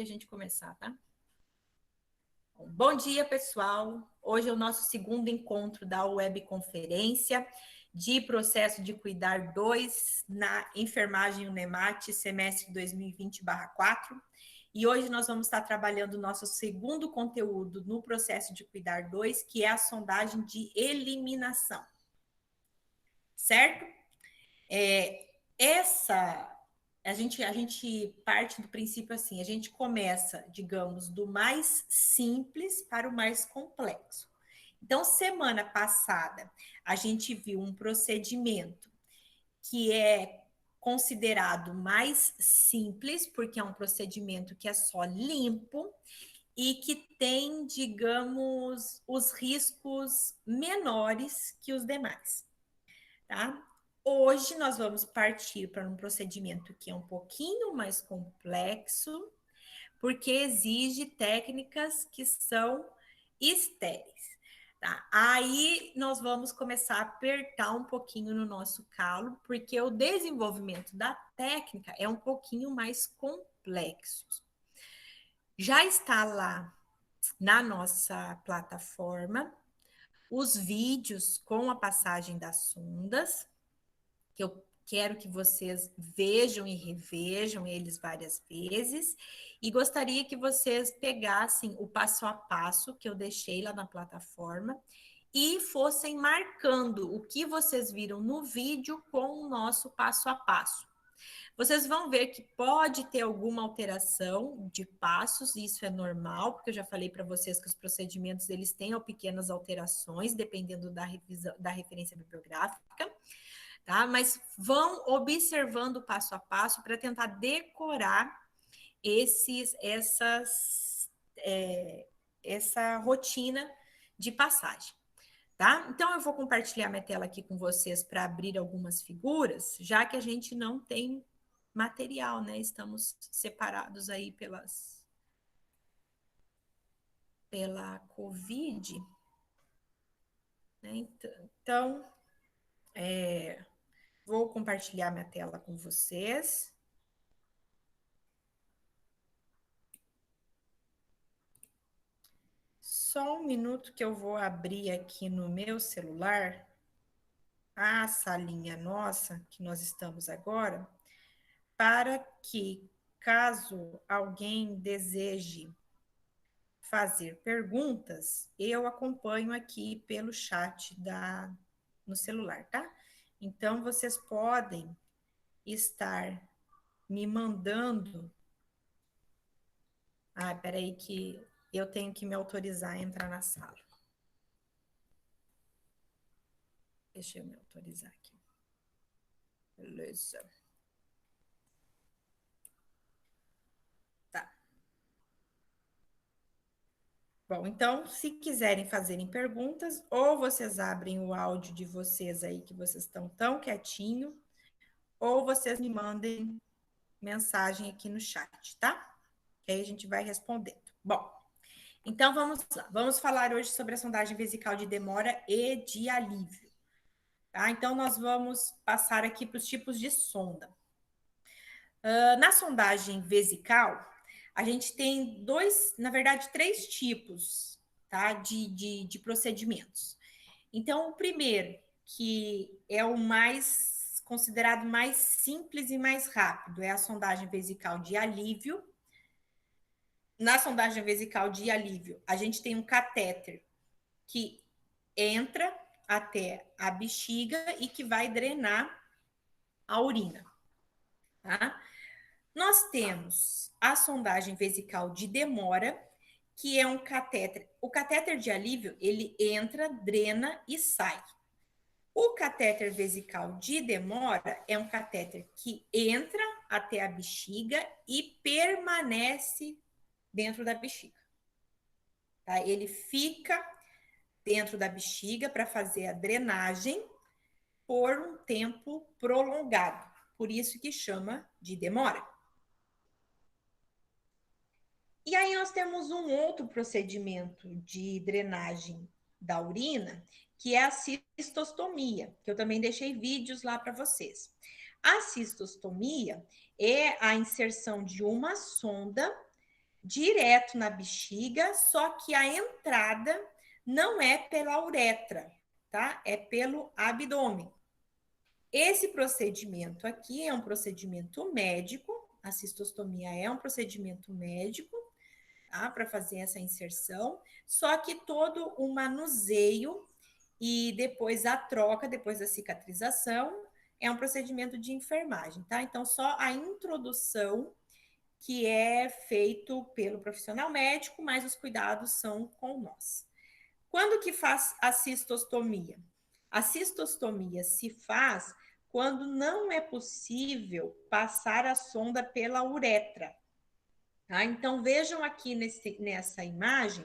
a gente começar, tá? Bom dia, pessoal. Hoje é o nosso segundo encontro da webconferência de processo de cuidar 2 na enfermagem UNEMAT, semestre 2020/4. E hoje nós vamos estar trabalhando o nosso segundo conteúdo no processo de cuidar 2, que é a sondagem de eliminação. Certo? A gente parte do princípio assim, a gente começa, digamos, do mais simples para o mais complexo. Então, semana passada, a gente viu um procedimento que é considerado mais simples, porque é um procedimento que é só limpo e que tem, digamos, os riscos menores que os demais, tá? Hoje nós vamos partir para um procedimento que é um pouquinho mais complexo, porque exige técnicas que são estéreis. Tá? Aí nós vamos começar a apertar um pouquinho no nosso calo, porque o desenvolvimento da técnica é um pouquinho mais complexo. Já está lá na nossa plataforma os vídeos com a passagem das sondas, que eu quero que vocês vejam e revejam eles várias vezes, e gostaria que vocês pegassem o passo a passo que eu deixei lá na plataforma e fossem marcando o que vocês viram no vídeo com o nosso passo a passo. Vocês vão ver que pode ter alguma alteração de passos, isso é normal, porque eu já falei para vocês que os procedimentos eles têm pequenas alterações, dependendo da revisão, da referência bibliográfica. Tá? Mas vão observando passo a passo para tentar decorar essa rotina de passagem. Tá? Então, eu vou compartilhar minha tela aqui com vocês para abrir algumas figuras, já que a gente não tem material, né? Estamos separados aí pela Covid. Né? Então, vou compartilhar minha tela com vocês. Só um minuto que eu vou abrir aqui no meu celular a salinha nossa, que nós estamos agora, para que, caso alguém deseje fazer perguntas, eu acompanho aqui pelo chat no celular, tá? Então, vocês podem estar me mandando. Peraí que eu tenho que me autorizar a entrar na sala. Deixa eu me autorizar aqui. Beleza. Tá. Bom, então, se quiserem fazerem perguntas, ou vocês abrem o áudio de vocês aí, que vocês estão tão quietinho, ou vocês me mandem mensagem aqui no chat, tá? Que aí a gente vai respondendo. Bom, então vamos lá. Vamos falar hoje sobre a sondagem vesical de demora e de alívio. Tá? Então, nós vamos passar aqui para os tipos de sonda. Na sondagem vesical, a gente tem três tipos, tá, de procedimentos. Então, o primeiro, que é o mais considerado mais simples e mais rápido, é a sondagem vesical de alívio. Na sondagem vesical de alívio, a gente tem um catéter que entra até a bexiga e que vai drenar a urina, tá? Nós temos a sondagem vesical de demora, que é um catéter. O catéter de alívio, ele entra, drena e sai. O catéter vesical de demora é um catéter que entra até a bexiga e permanece dentro da bexiga. Tá? Ele fica dentro da bexiga para fazer a drenagem por um tempo prolongado. Por isso que chama de demora. E aí nós temos um outro procedimento de drenagem da urina, que é a cistostomia, que eu também deixei vídeos lá para vocês. A cistostomia é a inserção de uma sonda direto na bexiga, só que a entrada não é pela uretra, tá? É pelo abdômen. Esse procedimento aqui é um procedimento médico, a cistostomia é um procedimento médico, tá? Para fazer essa inserção, só que todo o manuseio e depois a troca, depois da cicatrização, é um procedimento de enfermagem, tá? Então, só a introdução que é feito pelo profissional médico, mas os cuidados são com nós. Quando que faz a cistostomia? A cistostomia se faz quando não é possível passar a sonda pela uretra. Tá? Então, vejam aqui nessa imagem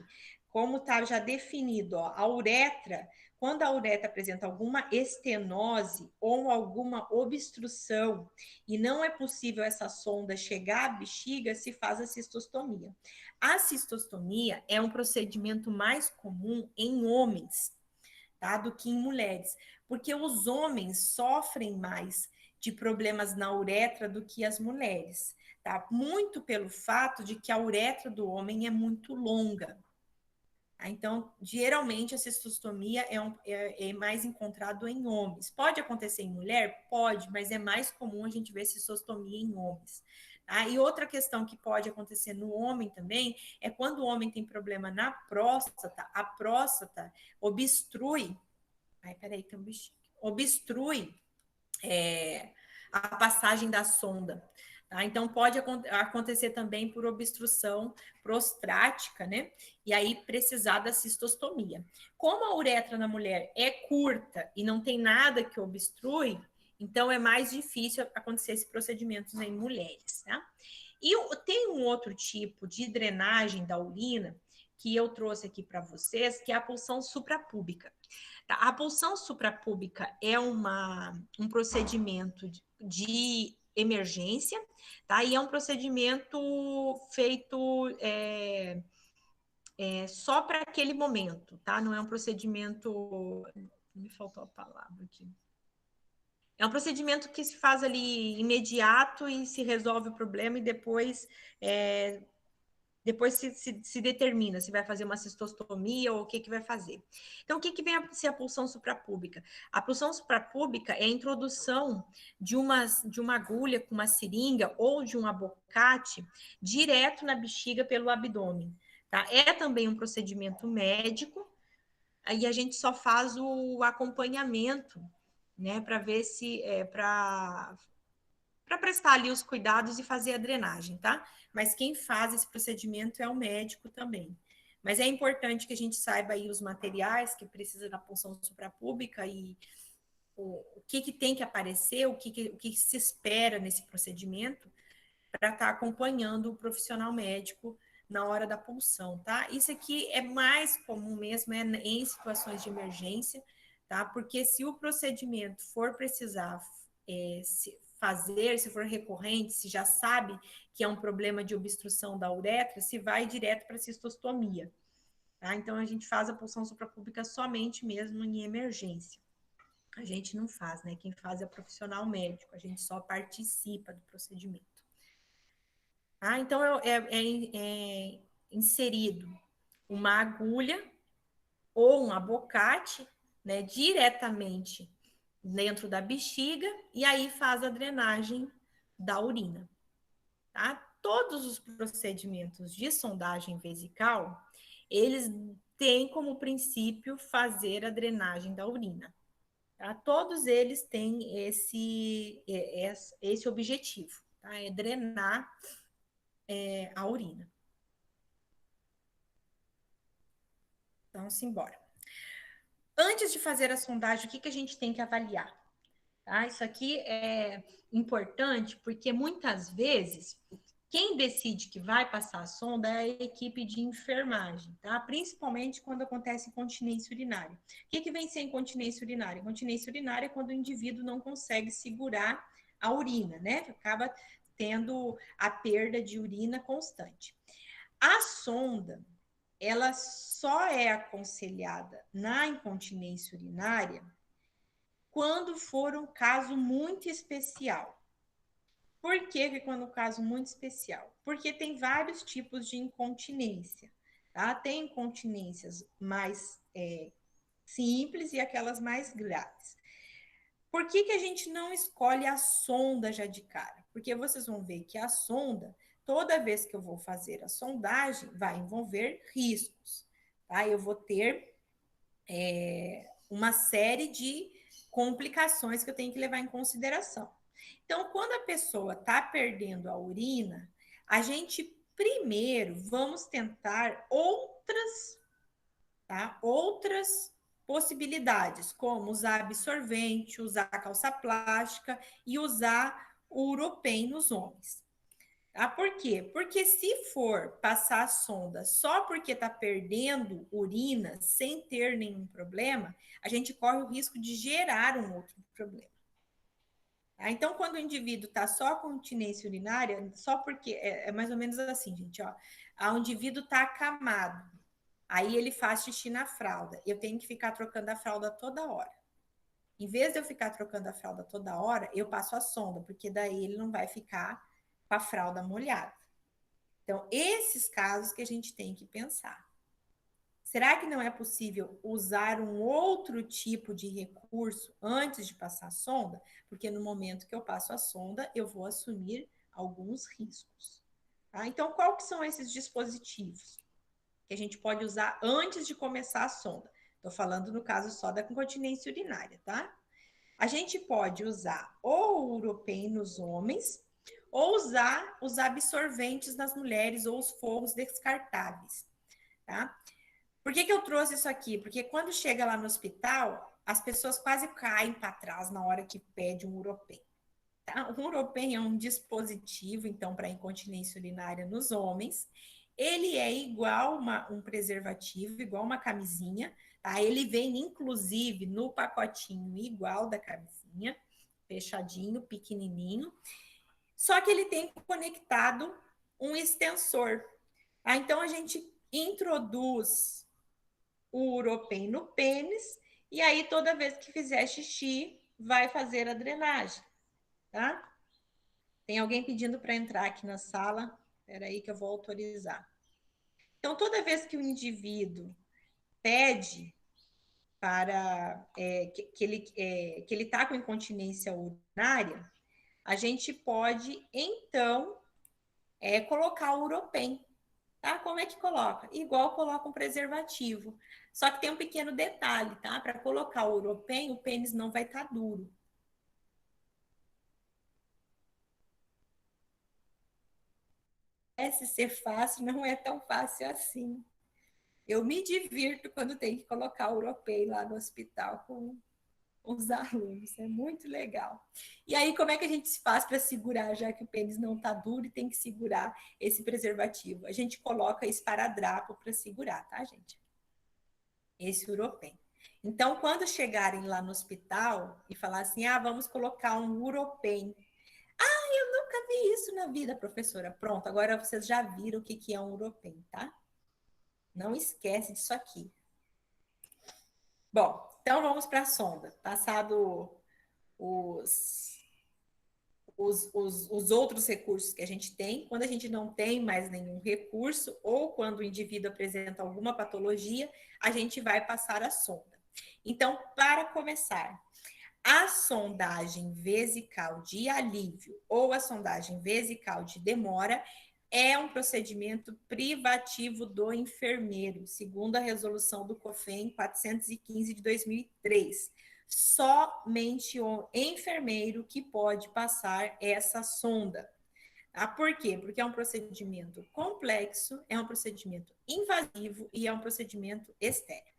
como está já definido. Ó, a uretra, quando a uretra apresenta alguma estenose ou alguma obstrução e não é possível essa sonda chegar à bexiga, se faz a cistostomia. A cistostomia é um procedimento mais comum em homens, tá? Do que em mulheres, porque os homens sofrem mais de problemas na uretra do que as mulheres, tá? Muito pelo fato de que a uretra do homem é muito longa. Tá? Então, geralmente a cistostomia é mais encontrado em homens. Pode acontecer em mulher? Pode, mas é mais comum a gente ver cistostomia em homens. Tá? E outra questão que pode acontecer no homem também é quando o homem tem problema na próstata, a próstata obstrui. Ai, peraí, tem um bichinho. Obstrui a passagem da sonda. Tá? Então, pode acontecer também por obstrução prostática, né? E aí precisar da cistostomia. Como a uretra na mulher é curta e não tem nada que obstrui, então é mais difícil acontecer esses procedimentos em mulheres, tá? E tem um outro tipo de drenagem da urina que eu trouxe aqui para vocês, que é a punção suprapúbica. A punção suprapúbica é um procedimento de emergência, tá? E é um procedimento feito só para aquele momento, tá? Não é um procedimento. Me faltou a palavra aqui. É um procedimento que se faz ali imediato e se resolve o problema e depois se determina se vai fazer uma cistostomia ou o que vai fazer. Então, o que vem a ser a punção suprapúbica? A punção suprapúbica é a introdução de uma agulha com uma seringa ou de um abocate direto na bexiga pelo abdômen. Tá? É também um procedimento médico, aí a gente só faz o acompanhamento, né, para ver se para prestar ali os cuidados e fazer a drenagem, tá? Mas quem faz esse procedimento é o médico também. Mas é importante que a gente saiba aí os materiais que precisa da punção suprapúbica e o que tem que aparecer, o que se espera nesse procedimento para estar acompanhando o profissional médico na hora da punção, tá? Isso aqui é mais comum mesmo em situações de emergência, tá? Porque se o procedimento for precisar fazer, se for recorrente, se já sabe que é um problema de obstrução da uretra, se vai direto para a cistostomia. Tá? Então, a gente faz a punção suprapúbica somente mesmo em emergência. A gente não faz, né? Quem faz é o profissional médico, a gente só participa do procedimento. Ah, então, é inserido uma agulha ou um abocate, né, diretamente dentro da bexiga e aí faz a drenagem da urina. Tá? Todos os procedimentos de sondagem vesical, eles têm como princípio fazer a drenagem da urina. Tá? Todos eles têm esse objetivo, tá? É drenar a urina. Então, simbora. Antes de fazer a sondagem, o que a gente tem que avaliar? Tá? Isso aqui é importante porque muitas vezes quem decide que vai passar a sonda é a equipe de enfermagem, tá? Principalmente quando acontece incontinência urinária. O que vem ser incontinência urinária? Incontinência urinária é quando o indivíduo não consegue segurar a urina, né? Acaba tendo a perda de urina constante. A sonda, ela só é aconselhada na incontinência urinária quando for um caso muito especial. Por que ficou no caso muito especial? Porque tem vários tipos de incontinência, tá? Tem incontinências mais simples e aquelas mais graves. Por que, que a gente não escolhe a sonda já de cara? Porque vocês vão ver que a sonda, toda vez que eu vou fazer a sondagem, vai envolver riscos, tá? Eu vou ter uma série de complicações que eu tenho que levar em consideração. Então, quando a pessoa está perdendo a urina, a gente primeiro vamos tentar outras possibilidades, como usar absorvente, usar calça plástica e usar o Uropen nos homens. Ah, por quê? Porque se for passar a sonda só porque está perdendo urina sem ter nenhum problema, a gente corre o risco de gerar um outro problema. Tá? Então, quando o indivíduo está só com continência urinária, só porque é mais ou menos assim, gente, ó, o indivíduo está acamado, aí ele faz xixi na fralda, eu tenho que ficar trocando a fralda toda hora. Em vez de eu ficar trocando a fralda toda hora, eu passo a sonda, porque daí ele não vai ficar com a fralda molhada. Então, esses casos que a gente tem que pensar. Será que não é possível usar um outro tipo de recurso antes de passar a sonda? Porque no momento que eu passo a sonda, eu vou assumir alguns riscos. Tá? Então, qual que são esses dispositivos que a gente pode usar antes de começar a sonda? Estou falando no caso só da incontinência urinária, tá? A gente pode usar ou o Uropen nos homens, ou usar os absorventes nas mulheres ou os forros descartáveis, tá? Por que, que eu trouxe isso aqui? Porque quando chega lá no hospital, as pessoas quase caem para trás na hora que pede um Uropen. Tá? O Uropen é um dispositivo, então, para incontinência urinária nos homens. Ele é igual um preservativo, igual uma camisinha. Tá? Ele vem, inclusive, no pacotinho igual da camisinha, fechadinho, pequenininho. Só que ele tem conectado um extensor. Tá? Então, a gente introduz o Uropen no pênis e aí, toda vez que fizer xixi, vai fazer a drenagem. Tá? Tem alguém pedindo para entrar aqui na sala. Espera aí que eu vou autorizar. Então, toda vez que o indivíduo pede para que ele está com incontinência urinária, a gente pode, então, colocar o Uropen. Tá? Como é que coloca? Igual coloca um preservativo. Só que tem um pequeno detalhe, tá? Para colocar o Uropen, o pênis não vai estar duro. Parece ser fácil, não é tão fácil assim. Eu me divirto quando tem que colocar o Uropen lá no hospital com os alunos, é muito legal. E aí, como é que a gente se faz para segurar, já que o pênis não está duro e tem que segurar esse preservativo? A gente coloca esparadrapo para segurar, tá, gente? Esse Uropen. Então, quando chegarem lá no hospital e falar assim, vamos colocar um Uropen. Eu nunca vi isso na vida, professora. Pronto, agora vocês já viram o que é um Uropen, tá? Não esquece disso aqui. Bom, então vamos para a sonda. Passado os, os outros recursos que a gente tem, quando a gente não tem mais nenhum recurso, ou quando o indivíduo apresenta alguma patologia, a gente vai passar a sonda. Então, para começar, a sondagem vesical de alívio ou a sondagem vesical de demora é um procedimento privativo do enfermeiro, segundo a resolução do COFEN 415 de 2003. Somente o enfermeiro que pode passar essa sonda. Por quê? Porque é um procedimento complexo, é um procedimento invasivo e é um procedimento estéril.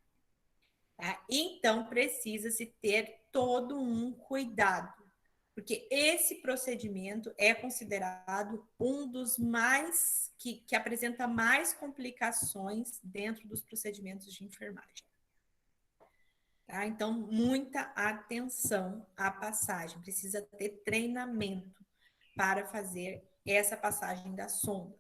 Tá? Então, precisa-se ter todo um cuidado, porque esse procedimento é considerado um dos mais que apresenta mais complicações dentro dos procedimentos de enfermagem. Tá? Então, muita atenção à passagem, precisa ter treinamento para fazer essa passagem da sonda.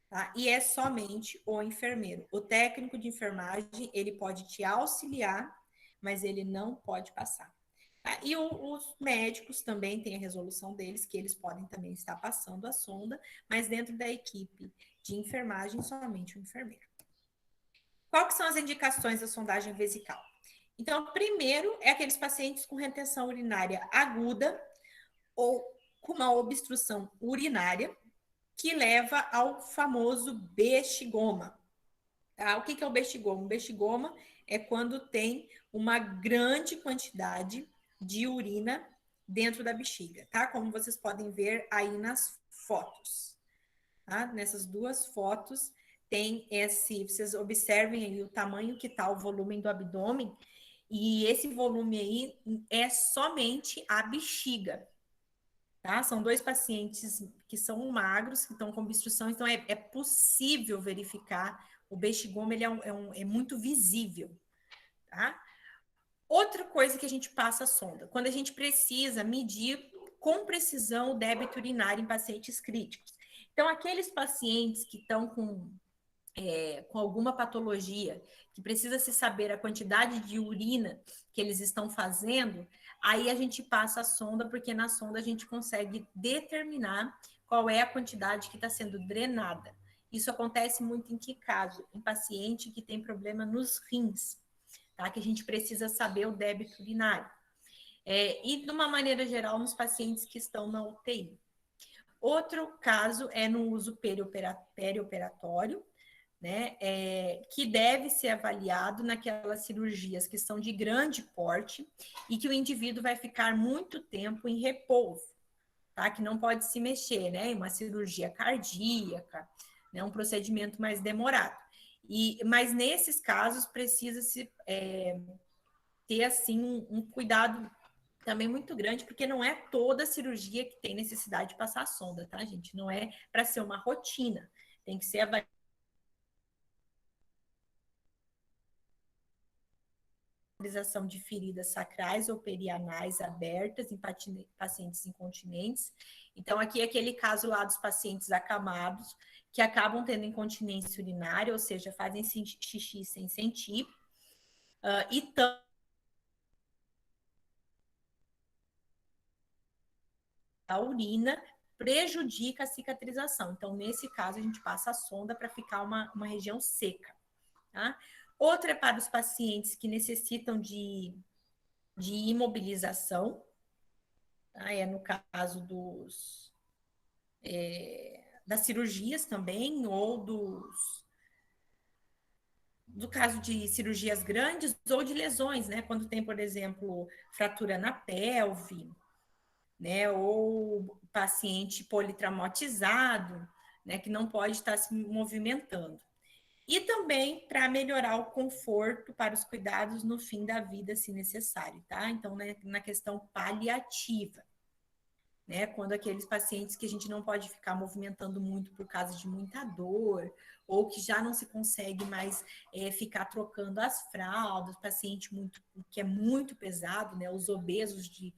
Tá? E é somente o enfermeiro. O técnico de enfermagem, ele pode te auxiliar, mas ele não pode passar. E os médicos também têm a resolução deles, que eles podem também estar passando a sonda, mas dentro da equipe de enfermagem, somente o enfermeiro. Qual que são as indicações da sondagem vesical? Então, primeiro é aqueles pacientes com retenção urinária aguda ou com uma obstrução urinária que leva ao famoso bexigoma. Tá? O que é o bexigoma? O bexigoma é quando tem uma grande quantidade de urina dentro da bexiga, tá? Como vocês podem ver aí nas fotos. Tá? Nessas duas fotos tem vocês observem aí o tamanho que está o volume do abdômen, e esse volume aí é somente a bexiga, tá? São dois pacientes que são magros, que estão com obstrução, então é possível verificar o bexigoma, ele é muito visível, tá? Outra coisa que a gente passa a sonda, quando a gente precisa medir com precisão o débito urinário em pacientes críticos. Então, aqueles pacientes que estão com alguma patologia, que precisa se saber a quantidade de urina que eles estão fazendo, aí a gente passa a sonda, porque na sonda a gente consegue determinar qual é a quantidade que está sendo drenada. Isso acontece muito em que caso? Em paciente que tem problema nos rins, tá? Que a gente precisa saber o débito urinário. E, de uma maneira geral, nos pacientes que estão na UTI. Outro caso é no uso perioperatório, né, que deve ser avaliado naquelas cirurgias que são de grande porte e que o indivíduo vai ficar muito tempo em repouso, tá? Que não pode se mexer, né? Uma cirurgia cardíaca, né? Um procedimento mais demorado. Mas nesses casos precisa-se ter assim um cuidado também muito grande, porque não é toda cirurgia que tem necessidade de passar a sonda, tá, gente? Não é para ser uma rotina, tem que ser avaliado de feridas sacrais ou perianais abertas em pacientes incontinentes. Então, aqui é aquele caso lá dos pacientes acamados, que acabam tendo incontinência urinária, ou seja, fazem xixi sem sentir, e a urina prejudica a cicatrização. Então, nesse caso, a gente passa a sonda para ficar uma região seca. Tá? Outra é para os pacientes que necessitam de imobilização, tá? No caso das cirurgias também, ou do caso de cirurgias grandes ou de lesões, né? Quando tem, por exemplo, fratura na pelve, né? Ou paciente politraumatizado, né? Que não pode estar se movimentando. E também para melhorar o conforto para os cuidados no fim da vida, se necessário, tá? Então, né, na questão paliativa, né? Quando aqueles pacientes que a gente não pode ficar movimentando muito por causa de muita dor, ou que já não se consegue mais ficar trocando as fraldas, paciente que é muito pesado, né? Os obesos de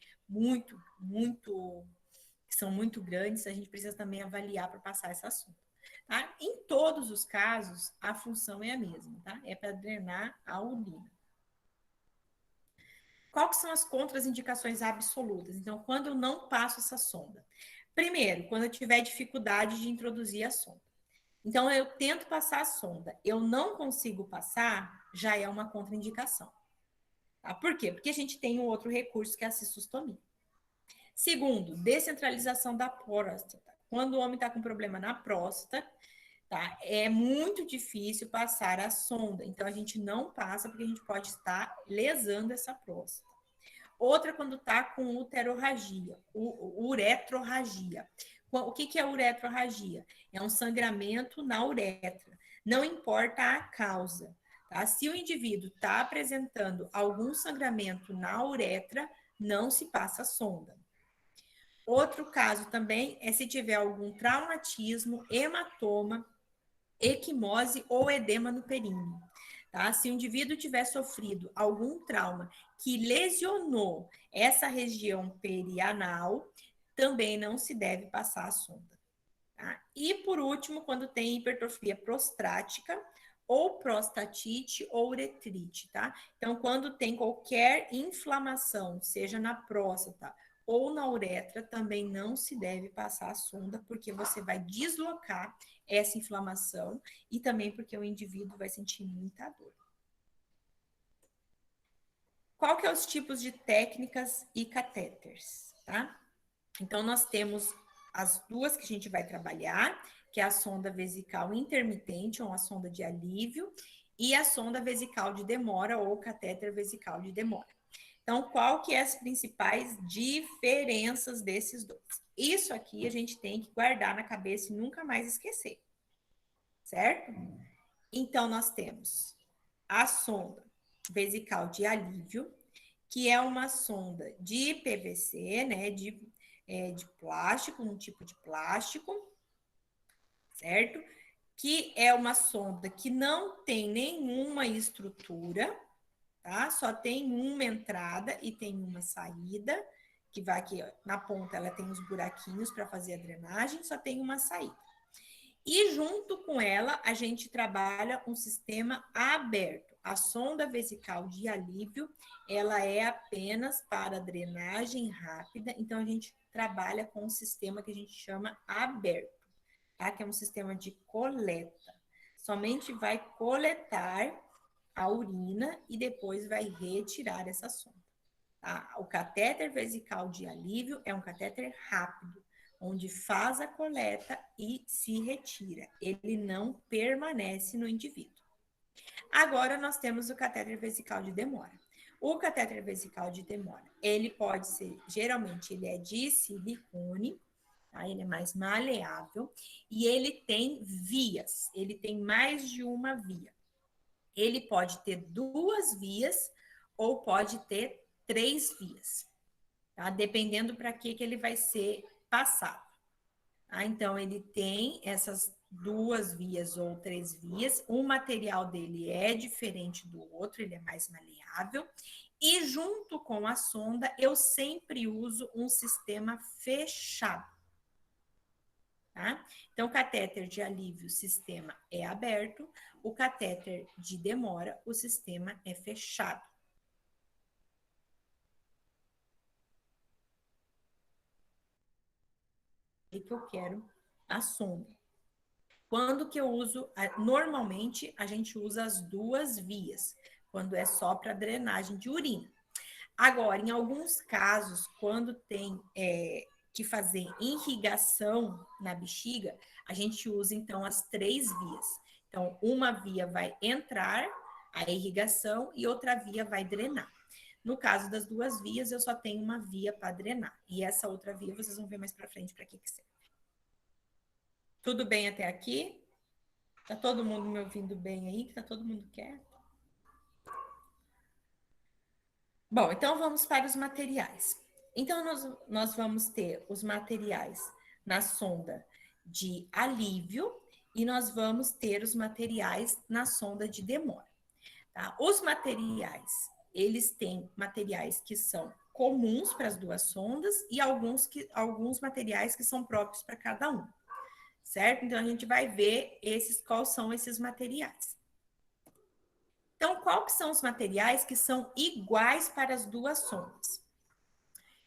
que são muito grandes, a gente precisa também avaliar para passar esse assunto. Tá? Em todos os casos, a função é a mesma, tá? É para drenar a urina. Quais são as contraindicações absolutas? Então, quando eu não passo essa sonda? Primeiro, quando eu tiver dificuldade de introduzir a sonda. Então, eu tento passar a sonda, eu não consigo passar, já é uma contraindicação. Tá? Por quê? Porque a gente tem um outro recurso que é a cistostomia. Segundo, descentralização da próstata. Quando o homem está com problema na próstata, tá? É muito difícil passar a sonda, então a gente não passa porque a gente pode estar lesando essa próstata. Outra, quando está com uterorragia, uretrorragia. O que é uretrorragia? É um sangramento na uretra, não importa a causa. Tá? Se o indivíduo está apresentando algum sangramento na uretra, não se passa a sonda. Outro caso também é se tiver algum traumatismo, hematoma, equimose ou edema no períneo. Tá? Se o indivíduo tiver sofrido algum trauma que lesionou essa região perianal, também não se deve passar a sonda. Tá? E por último, quando tem hipertrofia prostática ou prostatite ou uretrite, tá? Então, quando tem qualquer inflamação, seja na próstata ou na uretra, também não se deve passar a sonda, porque você vai deslocar essa inflamação e também porque o indivíduo vai sentir muita dor. Qual que é os tipos de técnicas e catéteres, tá? Então, nós temos as duas que a gente vai trabalhar, que é a sonda vesical intermitente, ou a sonda de alívio, e a sonda vesical de demora, ou catéter vesical de demora. Então, qual que é as principais diferenças desses dois? Isso aqui a gente tem que guardar na cabeça e nunca mais esquecer, certo? Então, nós temos a sonda vesical de alívio, que é uma sonda de PVC, né, de plástico, um tipo de plástico, certo? Que é uma sonda que não tem nenhuma estrutura, tá? Só tem uma entrada e tem uma saída, que vai aqui, ó, na ponta ela tem os buraquinhos para fazer a drenagem, só tem uma saída. E junto com ela, a gente trabalha um sistema aberto. A sonda vesical de alívio, ela é apenas para drenagem rápida, então a gente trabalha com um sistema que a gente chama aberto, tá? Que é um sistema de coleta. Somente vai coletar a urina e depois vai retirar essa sonda. Tá? O catéter vesical de alívio é um catéter rápido, onde faz a coleta e se retira. Ele não permanece no indivíduo. Agora nós temos o catéter vesical de demora. O catéter vesical de demora, ele pode ser, geralmente ele é de silicone, tá? Ele é mais maleável e ele tem vias, ele tem mais de uma via. Ele pode ter 2 vias ou pode ter 3 vias, tá? Dependendo para que ele vai ser passado. Tá? Então, ele tem essas 2 vias ou 3 vias. O material dele é diferente do outro, ele é mais maleável. E junto com a sonda, eu sempre uso um sistema fechado. Tá? Então, o catéter de alívio, o sistema é aberto. O catéter de demora, o sistema é fechado. E que eu quero a sonda. Quando que eu uso? Normalmente, a gente usa as 2 vias, quando é só para drenagem de urina. Agora, em alguns casos, quando tem que fazer irrigação na bexiga, a gente usa, então, as 3 vias. Então, uma via vai entrar a irrigação e outra via vai drenar. No caso das 2 vias, eu só tenho uma via para drenar. E essa outra via, vocês vão ver mais para frente para que serve. Tudo bem até aqui? Tá todo mundo me ouvindo bem aí? Tá todo mundo quieto? Bom, então vamos para os materiais. Então, nós vamos ter os materiais na sonda de alívio e nós vamos ter os materiais na sonda de demora. Tá? Os materiais, eles têm materiais que são comuns para as 2 sondas e alguns materiais que são próprios para cada um, certo? Então, a gente vai ver quais são esses materiais. Então, quais são os materiais que são iguais para as 2 sondas?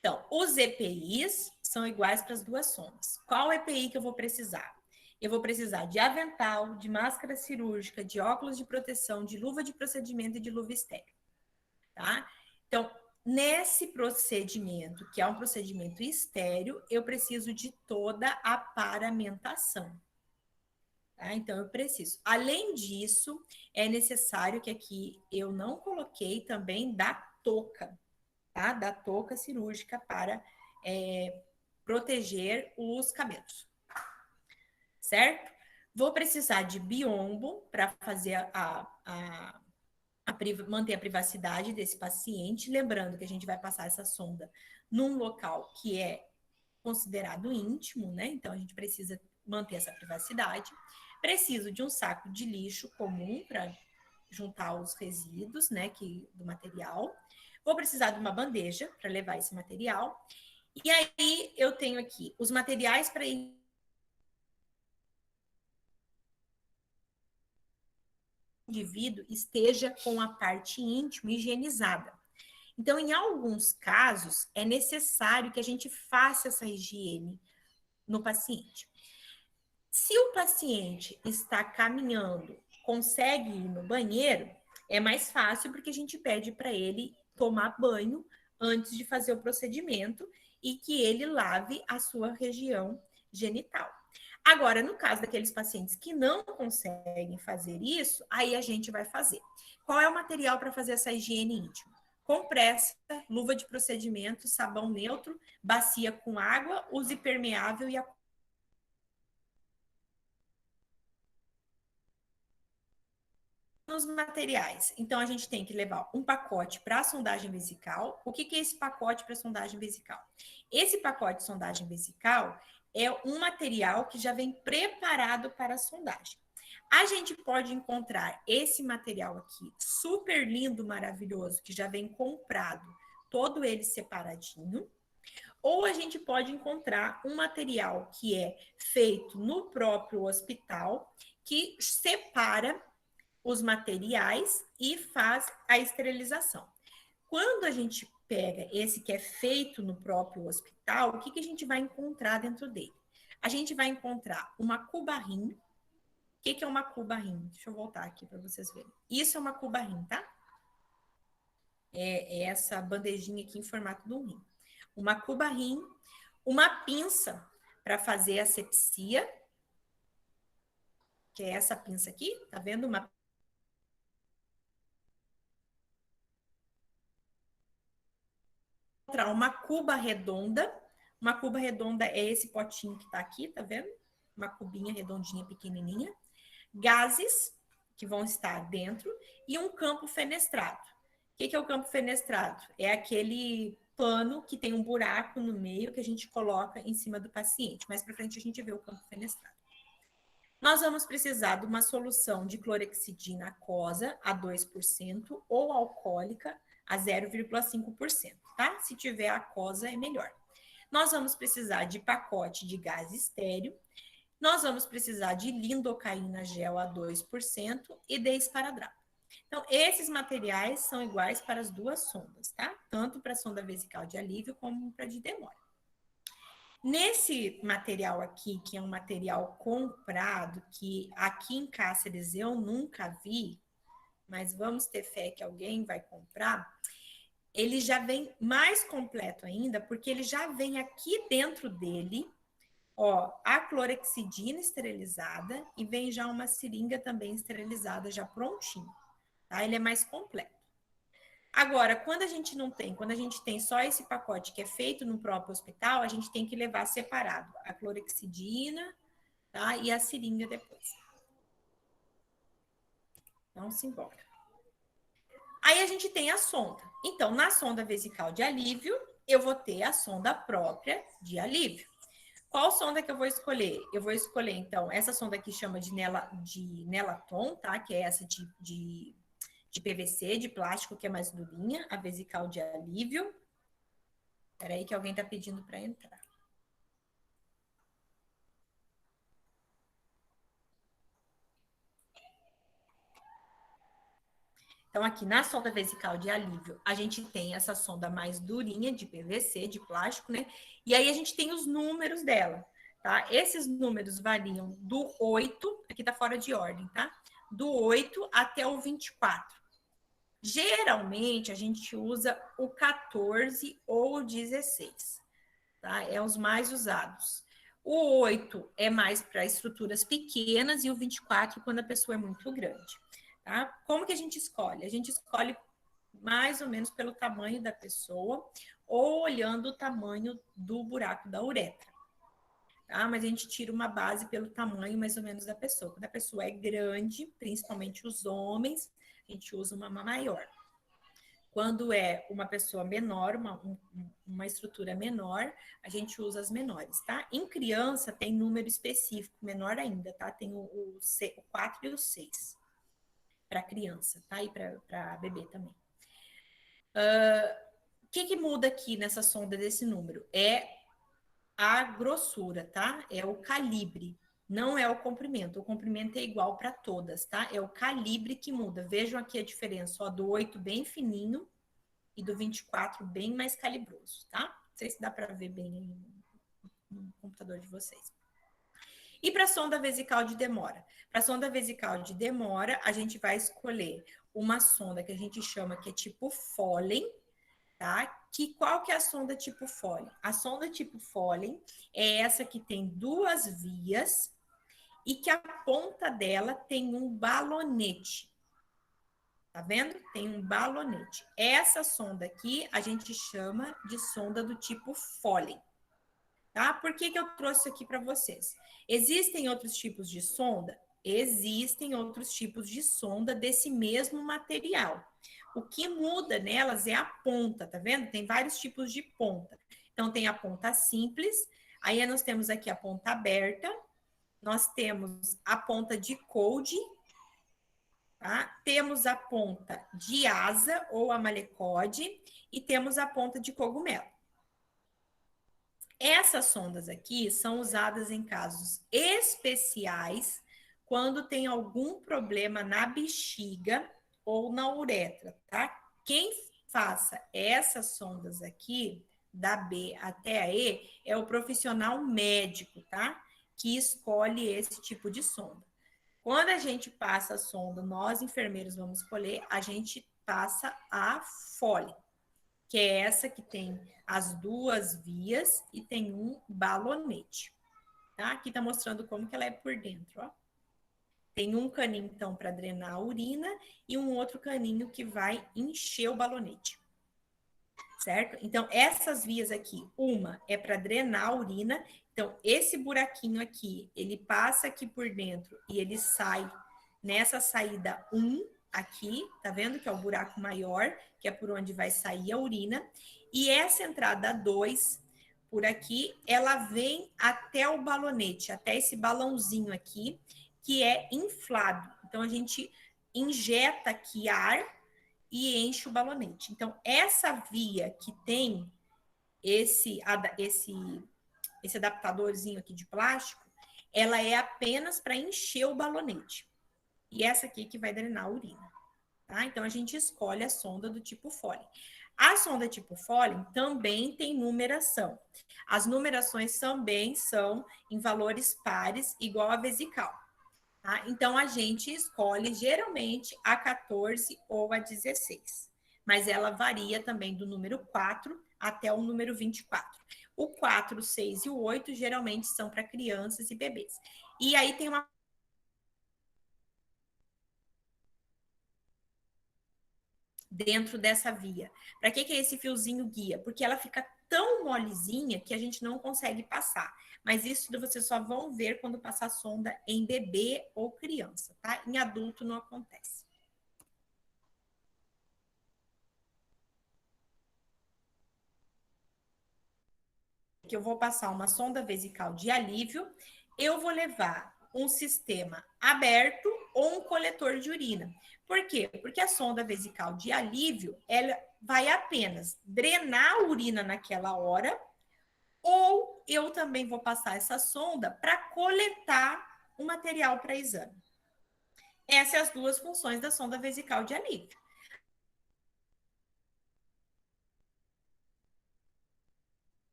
Então, os EPIs são iguais para as 2 sondas. Qual EPI que eu vou precisar? Eu vou precisar de avental, de máscara cirúrgica, de óculos de proteção, de luva de procedimento e de luva estéreo, tá? Então, nesse procedimento, que é um procedimento estéreo, eu preciso de toda a paramentação. Tá? Então, eu preciso. Além disso, é necessário que aqui eu não coloquei também da touca, tá? Da touca cirúrgica para proteger os cabelos, certo? Vou precisar de biombo para fazer manter a privacidade desse paciente, lembrando que a gente vai passar essa sonda num local que é considerado íntimo, né? Então a gente precisa manter essa privacidade. Preciso de um saco de lixo comum para juntar os resíduos, né, do material. Vou precisar de uma bandeja para levar esse material. E aí eu tenho aqui os materiais para indivíduo esteja com a parte íntima higienizada. Então, em alguns casos, é necessário que a gente faça essa higiene no paciente. Se o paciente está caminhando, consegue ir no banheiro, é mais fácil porque a gente pede para ele tomar banho antes de fazer o procedimento e que ele lave a sua região genital. Agora, no caso daqueles pacientes que não conseguem fazer isso, aí a gente vai fazer. Qual é o material para fazer essa higiene íntima? Compressa, luva de procedimento, sabão neutro, bacia com água, use permeável e a nos materiais. Então, a gente tem que levar um pacote para a sondagem vesical. O que é esse pacote para a sondagem vesical? Esse pacote de sondagem vesical é um material que já vem preparado para a sondagem. A gente pode encontrar esse material aqui, super lindo, maravilhoso, que já vem comprado, todo ele separadinho. Ou a gente pode encontrar um material que é feito no próprio hospital, que separa os materiais e faz a esterilização. Quando a gente pega esse que é feito no próprio hospital, o que a gente vai encontrar dentro dele? A gente vai encontrar uma cuba-rim. O que é uma cuba-rim? Deixa eu voltar aqui para vocês verem. Isso é uma cuba-rim, tá? É essa bandejinha aqui em formato de um rim. Uma cuba-rim, uma pinça para fazer a asepsia, que é essa pinça aqui, tá vendo? Uma cuba redonda. Uma cuba redonda é esse potinho que tá aqui, tá vendo? Uma cubinha redondinha, pequenininha. Gases, que vão estar dentro, e um campo fenestrado. O que é o campo fenestrado? É aquele pano que tem um buraco no meio que a gente coloca em cima do paciente. Mais para frente a gente vê o campo fenestrado. Nós vamos precisar de uma solução de clorexidina aquosa a 2% ou alcoólica a 0,5%, tá? Se tiver aquosa é melhor. Nós vamos precisar de pacote de gás estéreo. Nós vamos precisar de lindocaína gel a 2% e de esparadrapo. Então, esses materiais são iguais para as duas sondas, tá? Tanto para a sonda vesical de alívio como para de demora. Nesse material aqui, que é um material comprado, que aqui em Cáceres eu nunca vi, mas vamos ter fé que alguém vai comprar, ele já vem mais completo ainda, porque ele já vem aqui dentro dele, ó, a clorexidina esterilizada e vem já uma seringa também esterilizada, já prontinho, tá? Ele é mais completo. Agora, quando a gente não tem, quando a gente tem só esse pacote que é feito no próprio hospital, a gente tem que levar separado a clorexidina, tá? E a seringa depois. Vamos embora. Aí a gente tem a sonda. Então, na sonda vesical de alívio, eu vou ter a sonda própria de alívio. Qual sonda que eu vou escolher? Eu vou escolher, então, essa sonda aqui chama de Nelaton, tá? Que é essa de PVC, de plástico, que é mais durinha, a vesical de alívio. Espera aí que alguém está pedindo para entrar. Então, aqui na sonda vesical de alívio, a gente tem essa sonda mais durinha de PVC, de plástico, né? E aí a gente tem os números dela, tá? Esses números variam do 8, aqui tá fora de ordem, tá? Do 8 até o 24. Geralmente, a gente usa o 14 ou o 16, tá? É os mais usados. O 8 é mais para estruturas pequenas e o 24 quando a pessoa é muito grande. Tá? Como que a gente escolhe? A gente escolhe mais ou menos pelo tamanho da pessoa ou olhando o tamanho do buraco da uretra. Tá? Mas a gente tira uma base pelo tamanho mais ou menos da pessoa. Quando a pessoa é grande, principalmente os homens, a gente usa uma maior. Quando é uma pessoa menor, uma estrutura menor, a gente usa as menores, tá? Em criança tem número específico, menor ainda, tá? Tem o 4 e o 6 para criança, tá? E para bebê também. O que muda aqui nessa sonda desse número? É a grossura, tá? É o calibre. Não é o comprimento é igual para todas, tá? É o calibre que muda. Vejam aqui a diferença, ó, do 8 bem fininho e do 24 bem mais calibroso, tá? Não sei se dá para ver bem aí no computador de vocês. E para sonda vesical de demora? Para sonda vesical de demora, a gente vai escolher uma sonda que a gente chama que é tipo Foley, tá? Qual que é a sonda tipo Foley? A sonda tipo Foley é essa que tem duas vias e que a ponta dela tem um balonete. Tá vendo? Tem um balonete. Essa sonda aqui a gente chama de sonda do tipo Foley. Tá? Por que eu trouxe aqui para vocês? Existem outros tipos de sonda? Existem outros tipos de sonda desse mesmo material. O que muda nelas é a ponta, tá vendo? Tem vários tipos de ponta. Então, tem a ponta simples, aí nós temos aqui a ponta aberta, nós temos a ponta de cold, tá? Temos a ponta de asa ou a malecode e temos a ponta de cogumelo. Essas sondas aqui são usadas em casos especiais quando tem algum problema na bexiga ou na uretra, tá? Quem faça essas sondas aqui, da B até a E, é o profissional médico, tá? Que escolhe esse tipo de sonda. Quando a gente passa a sonda, nós enfermeiros vamos escolher, a gente passa a Foley, que é essa que tem as duas vias e tem um balonete. Tá? Aqui está mostrando como que ela é por dentro. Ó. Tem um caninho, então, para drenar a urina e um outro caninho que vai encher o balonete. Certo? Então, essas vias aqui, uma é para drenar a urina. Então, esse buraquinho aqui, ele passa aqui por dentro e ele sai nessa saída 1 aqui, tá vendo? Que é o buraco maior, que é por onde vai sair a urina. E essa entrada 2, por aqui, ela vem até o balonete, até esse balãozinho aqui, que é inflado. Então, a gente injeta aqui ar e enche o balonete. Então, essa via que tem esse adaptadorzinho aqui de plástico, ela é apenas para encher o balonete. E essa aqui que vai drenar a urina. Tá? Então, a gente escolhe a sonda do tipo Foley. A sonda tipo Foley também tem numeração. As numerações também são em valores pares, igual a vesical. Tá? Então, a gente escolhe geralmente a 14 ou a 16. Mas ela varia também do número 4 até o número 24. O 4, o 6 e o 8 geralmente são para crianças e bebês. E aí tem uma dentro dessa via. Para que é esse fiozinho guia? Porque ela fica tão molezinha que a gente não consegue passar. Mas isso vocês só vão ver quando passar sonda em bebê ou criança, tá? Em adulto não acontece. Que eu vou passar uma sonda vesical de alívio, eu vou levar um sistema aberto ou um coletor de urina. Por quê? Porque a sonda vesical de alívio, ela vai apenas drenar a urina naquela hora, ou eu também vou passar essa sonda para coletar o material para exame. Essas são as duas funções da sonda vesical de alívio.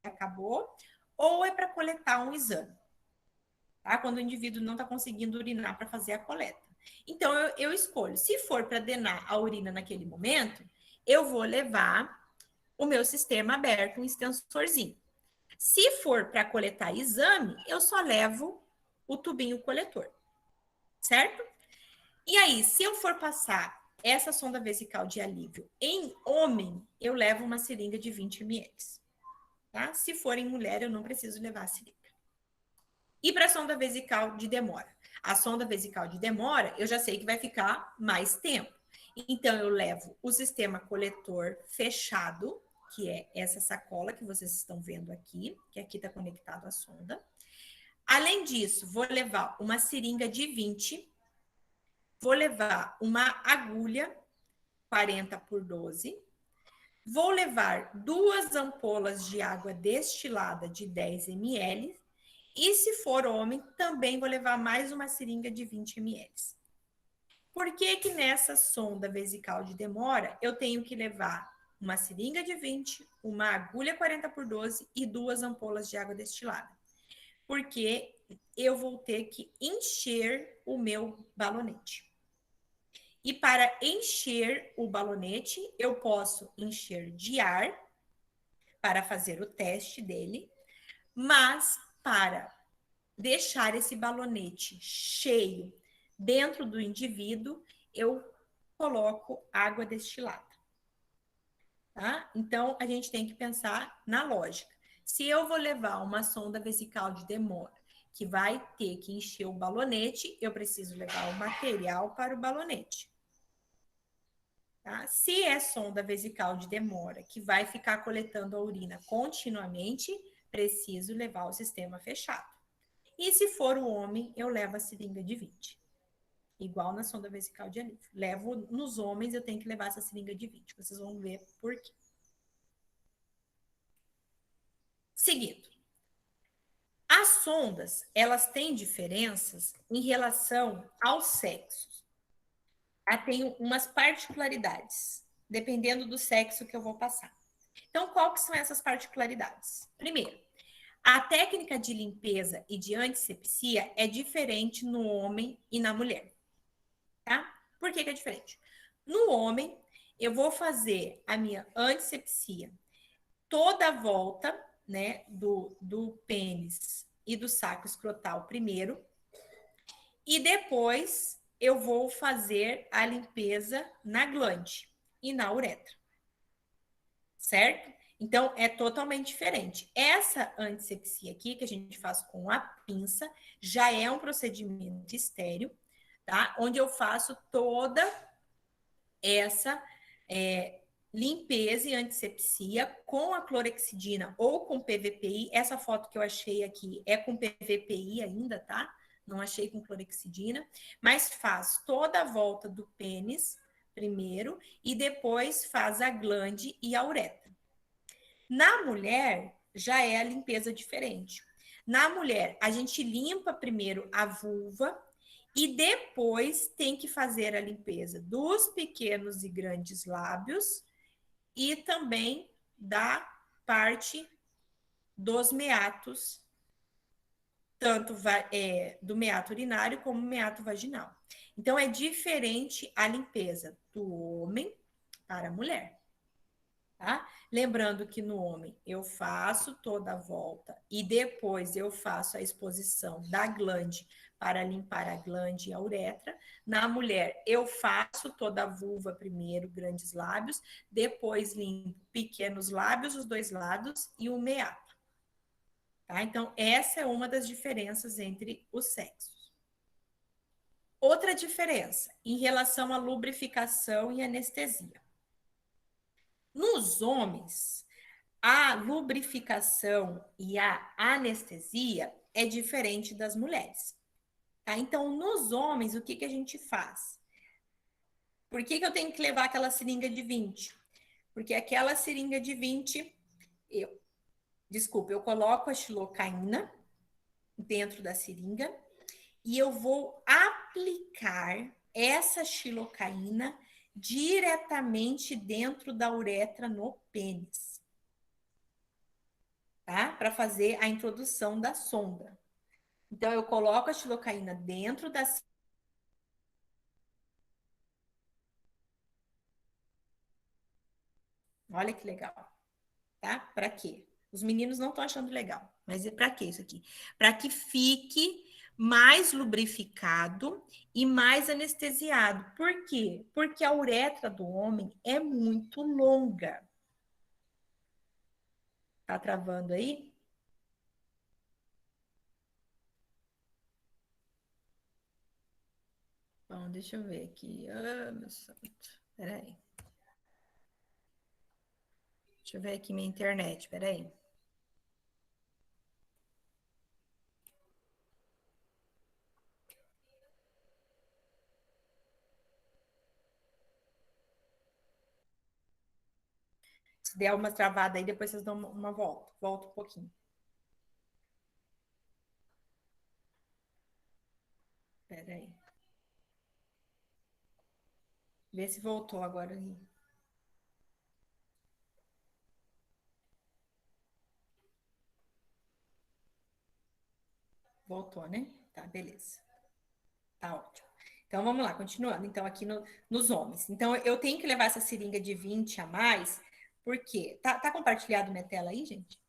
Acabou? Ou é para coletar um exame, tá? Quando o indivíduo não está conseguindo urinar para fazer a coleta. Então, eu escolho. Se for para drenar a urina naquele momento, eu vou levar o meu sistema aberto, um extensorzinho. Se for para coletar exame, eu só levo o tubinho coletor, certo? E aí, se eu for passar essa sonda vesical de alívio em homem, eu levo uma seringa de 20 ml. Tá? Se for em mulher, eu não preciso levar a seringa. E para a sonda vesical de demora? A sonda vesical de demora, eu já sei que vai ficar mais tempo. Então, eu levo o sistema coletor fechado, que é essa sacola que vocês estão vendo aqui, que aqui está conectado à sonda. Além disso, vou levar uma seringa de 20, vou levar uma agulha 40 por 12, vou levar 2 ampolas de água destilada de 10 ml E se for homem, também vou levar mais uma seringa de 20 ml. Por que que nessa sonda vesical de demora eu tenho que levar uma seringa de 20, uma agulha 40 por 12 e 2 ampolas de água destilada? Porque eu vou ter que encher o meu balonete. E para encher o balonete, eu posso encher de ar para fazer o teste dele, mas para deixar esse balonete cheio dentro do indivíduo, eu coloco água destilada. Tá? Então, a gente tem que pensar na lógica. Se eu vou levar uma sonda vesical de demora que vai ter que encher o balonete, eu preciso levar o material para o balonete. Tá? Se é sonda vesical de demora que vai ficar coletando a urina continuamente, preciso levar o sistema fechado. E se for o homem, eu levo a seringa de 20. Igual na sonda vesical de alívio. Levo nos homens, eu tenho que levar essa seringa de 20. Vocês vão ver por quê. Seguindo. As sondas, elas têm diferenças em relação aos sexos. Tem umas particularidades, dependendo do sexo que eu vou passar. Então, qual que são essas particularidades? Primeiro, a técnica de limpeza e de antisepsia é diferente no homem e na mulher, tá? Por que que é diferente? No homem, eu vou fazer a minha antisepsia toda a volta, né, do pênis e do saco escrotal primeiro, e depois eu vou fazer a limpeza na glande e na uretra, certo? Então, é totalmente diferente. Essa antisepsia aqui, que a gente faz com a pinça, já é um procedimento estéreo, tá? Onde eu faço toda essa limpeza e antisepsia com a clorexidina ou com PVPI. Essa foto que eu achei aqui é com PVPI ainda, tá? Não achei com clorexidina, mas faz toda a volta do pênis primeiro e depois faz a glande e a uretra. Na mulher, já é a limpeza diferente. Na mulher, a gente limpa primeiro a vulva e depois tem que fazer a limpeza dos pequenos e grandes lábios e também da parte dos meatos, tanto do meato urinário como meato vaginal. Então, é diferente a limpeza do homem para a mulher. Tá? Lembrando que no homem eu faço toda a volta e depois eu faço a exposição da glande para limpar a glande e a uretra. Na mulher, eu faço toda a vulva primeiro, grandes lábios, depois limpo pequenos lábios, os dois lados e o meato. Tá? Então, essa é uma das diferenças entre os sexos. Outra diferença em relação à lubrificação e anestesia. Nos homens, a lubrificação e a anestesia é diferente das mulheres. Tá? Então, nos homens, o que, que a gente faz? Por que, que eu tenho que levar aquela seringa de 20? Porque aquela seringa de 20, eu coloco a xilocaína dentro da seringa e eu vou aplicar essa xilocaína diretamente dentro da uretra no pênis. Tá? Para fazer a introdução da sonda. Então, eu coloco a xilocaína dentro da. Olha que legal. Tá? Para quê? Os meninos não estão achando legal. Mas é para quê isso aqui? Para que fique mais lubrificado e mais anestesiado. Por quê? Porque a uretra do homem é muito longa. Tá travando aí? Bom, deixa eu ver aqui. Ah, meu santo. Peraí. Deixa eu ver aqui minha internet. Peraí. Se der uma travada aí, depois vocês dão uma volta. Volta um pouquinho. Espera aí. Vê se voltou agora aí. Voltou, né? Tá, beleza. Tá ótimo. Então vamos lá, continuando. Então, aqui nos homens. Então, eu tenho que levar essa seringa de 20 a mais, porque. Tá compartilhado minha tela aí, gente?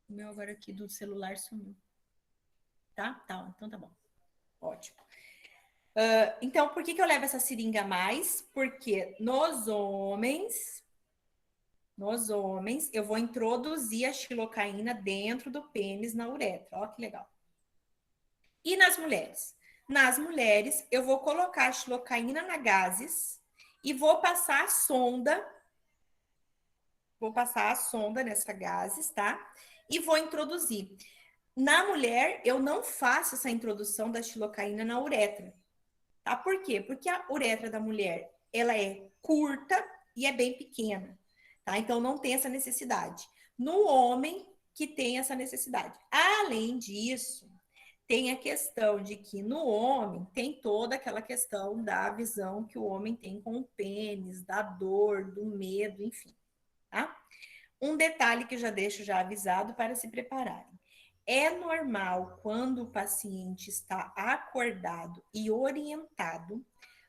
O meu agora aqui do celular sumiu. Tá? Tá, então tá bom. Ótimo. Então, por que eu levo essa seringa a mais? Porque nos homens, eu vou introduzir a xilocaína dentro do pênis na uretra. Ó, que legal. E nas mulheres? Nas mulheres, eu vou colocar a xilocaína na gases e vou passar a sonda nessa gases, tá? E vou introduzir. Na mulher, eu não faço essa introdução da xilocaína na uretra, tá? Por quê? Porque a uretra da mulher, ela é curta e é bem pequena, tá? Então, não tem essa necessidade. No homem, que tem essa necessidade. Além disso, tem a questão de que no homem tem toda aquela questão da visão que o homem tem com o pênis, da dor, do medo, enfim, tá? Um detalhe que eu já deixo já avisado para se prepararem. É normal quando o paciente está acordado e orientado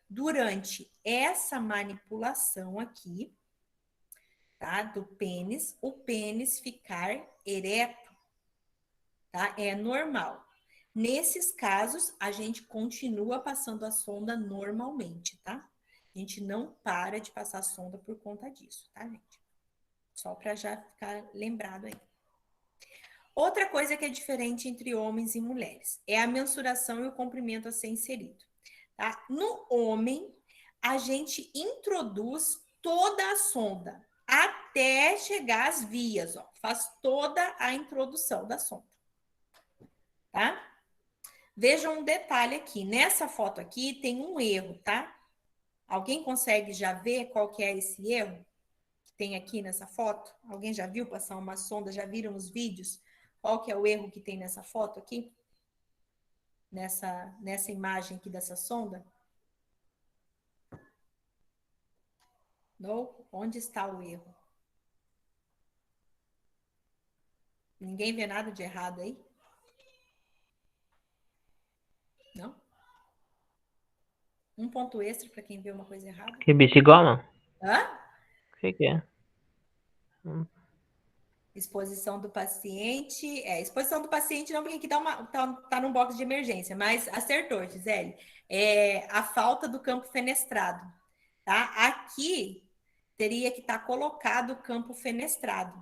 durante essa manipulação aqui, tá? Do pênis, o pênis ficar ereto, tá? É normal. Nesses casos, a gente continua passando a sonda normalmente, tá? A gente não para de passar a sonda por conta disso, tá, gente? Só para já ficar lembrado aí. Outra coisa que é diferente entre homens e mulheres é a mensuração e o comprimento a ser inserido. Tá? No homem, a gente introduz toda a sonda até chegar às vias, ó. Faz toda a introdução da sonda. Tá? Vejam um detalhe aqui. Nessa foto aqui tem um erro, tá? Alguém consegue já ver qual que é esse erro que tem aqui nessa foto? Alguém já viu passar uma sonda? Já viram os vídeos? Qual que é o erro que tem nessa foto aqui? Nessa imagem aqui dessa sonda? Não? Onde está o erro? Ninguém vê nada de errado aí? Não? Um ponto extra para quem vê uma coisa errada? Que bichigoma? Hã? O que é? Exposição do paciente. Exposição do paciente não, porque aqui tá num box de emergência, mas acertou, Gisele. É a falta do campo fenestrado. Tá? Aqui teria que estar colocado o campo fenestrado.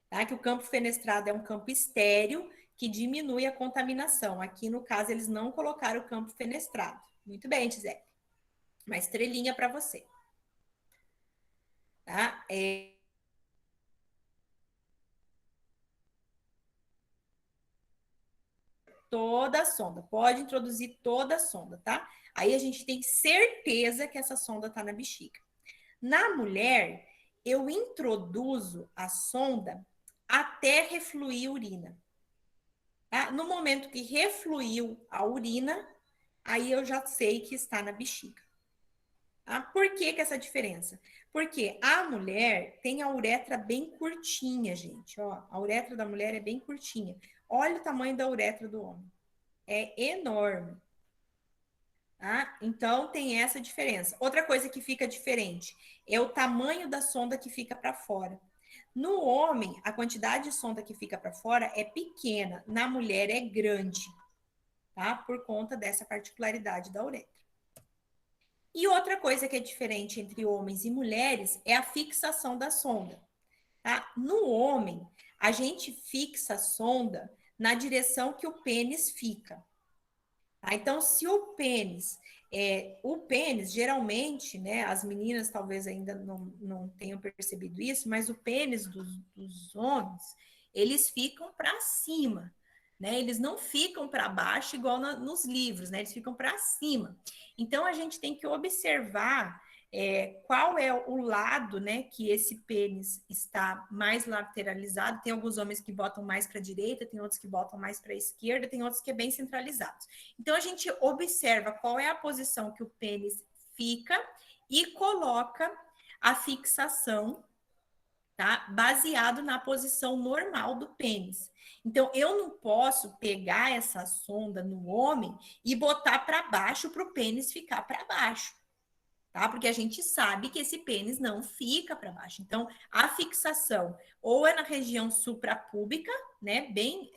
Tá? Que o campo fenestrado é um campo estéreo que diminui a contaminação. Aqui, no caso, eles não colocaram o campo fenestrado. Muito bem, Gisele. Uma estrelinha para você. Tá? Toda a sonda. Pode introduzir toda a sonda, tá? Aí a gente tem certeza que essa sonda está na bexiga. Na mulher, eu introduzo a sonda até refluir urina. Tá? No momento que refluiu a urina, aí eu já sei que está na bexiga. Tá? Por que essa diferença? Porque a mulher tem a uretra bem curtinha, gente. Ó, a uretra da mulher é bem curtinha. Olha o tamanho da uretra do homem. É enorme. Tá? Então tem essa diferença. Outra coisa que fica diferente é o tamanho da sonda que fica para fora. No homem, a quantidade de sonda que fica para fora é pequena, na mulher é grande, tá? Por conta dessa particularidade da uretra. E outra coisa que é diferente entre homens e mulheres é a fixação da sonda. Tá? No homem, a gente fixa a sonda na direção que o pênis fica. Tá? Então, se o pênis, geralmente, né, as meninas talvez ainda não tenham percebido isso, mas o pênis dos homens, eles ficam para cima, né? Eles não ficam para baixo igual nos livros, né? Eles ficam para cima. Então, a gente tem que observar qual é o lado, né, que esse pênis está mais lateralizado. Tem alguns homens que botam mais para a direita, tem outros que botam mais para a esquerda, tem outros que é bem centralizados. Então a gente observa qual é a posição que o pênis fica e coloca a fixação, tá? Baseado na posição normal do pênis. Então, eu não posso pegar essa sonda no homem e botar para baixo para o pênis ficar para baixo, tá? Porque a gente sabe que esse pênis não fica para baixo. Então, a fixação ou é na região suprapúbica, né, bem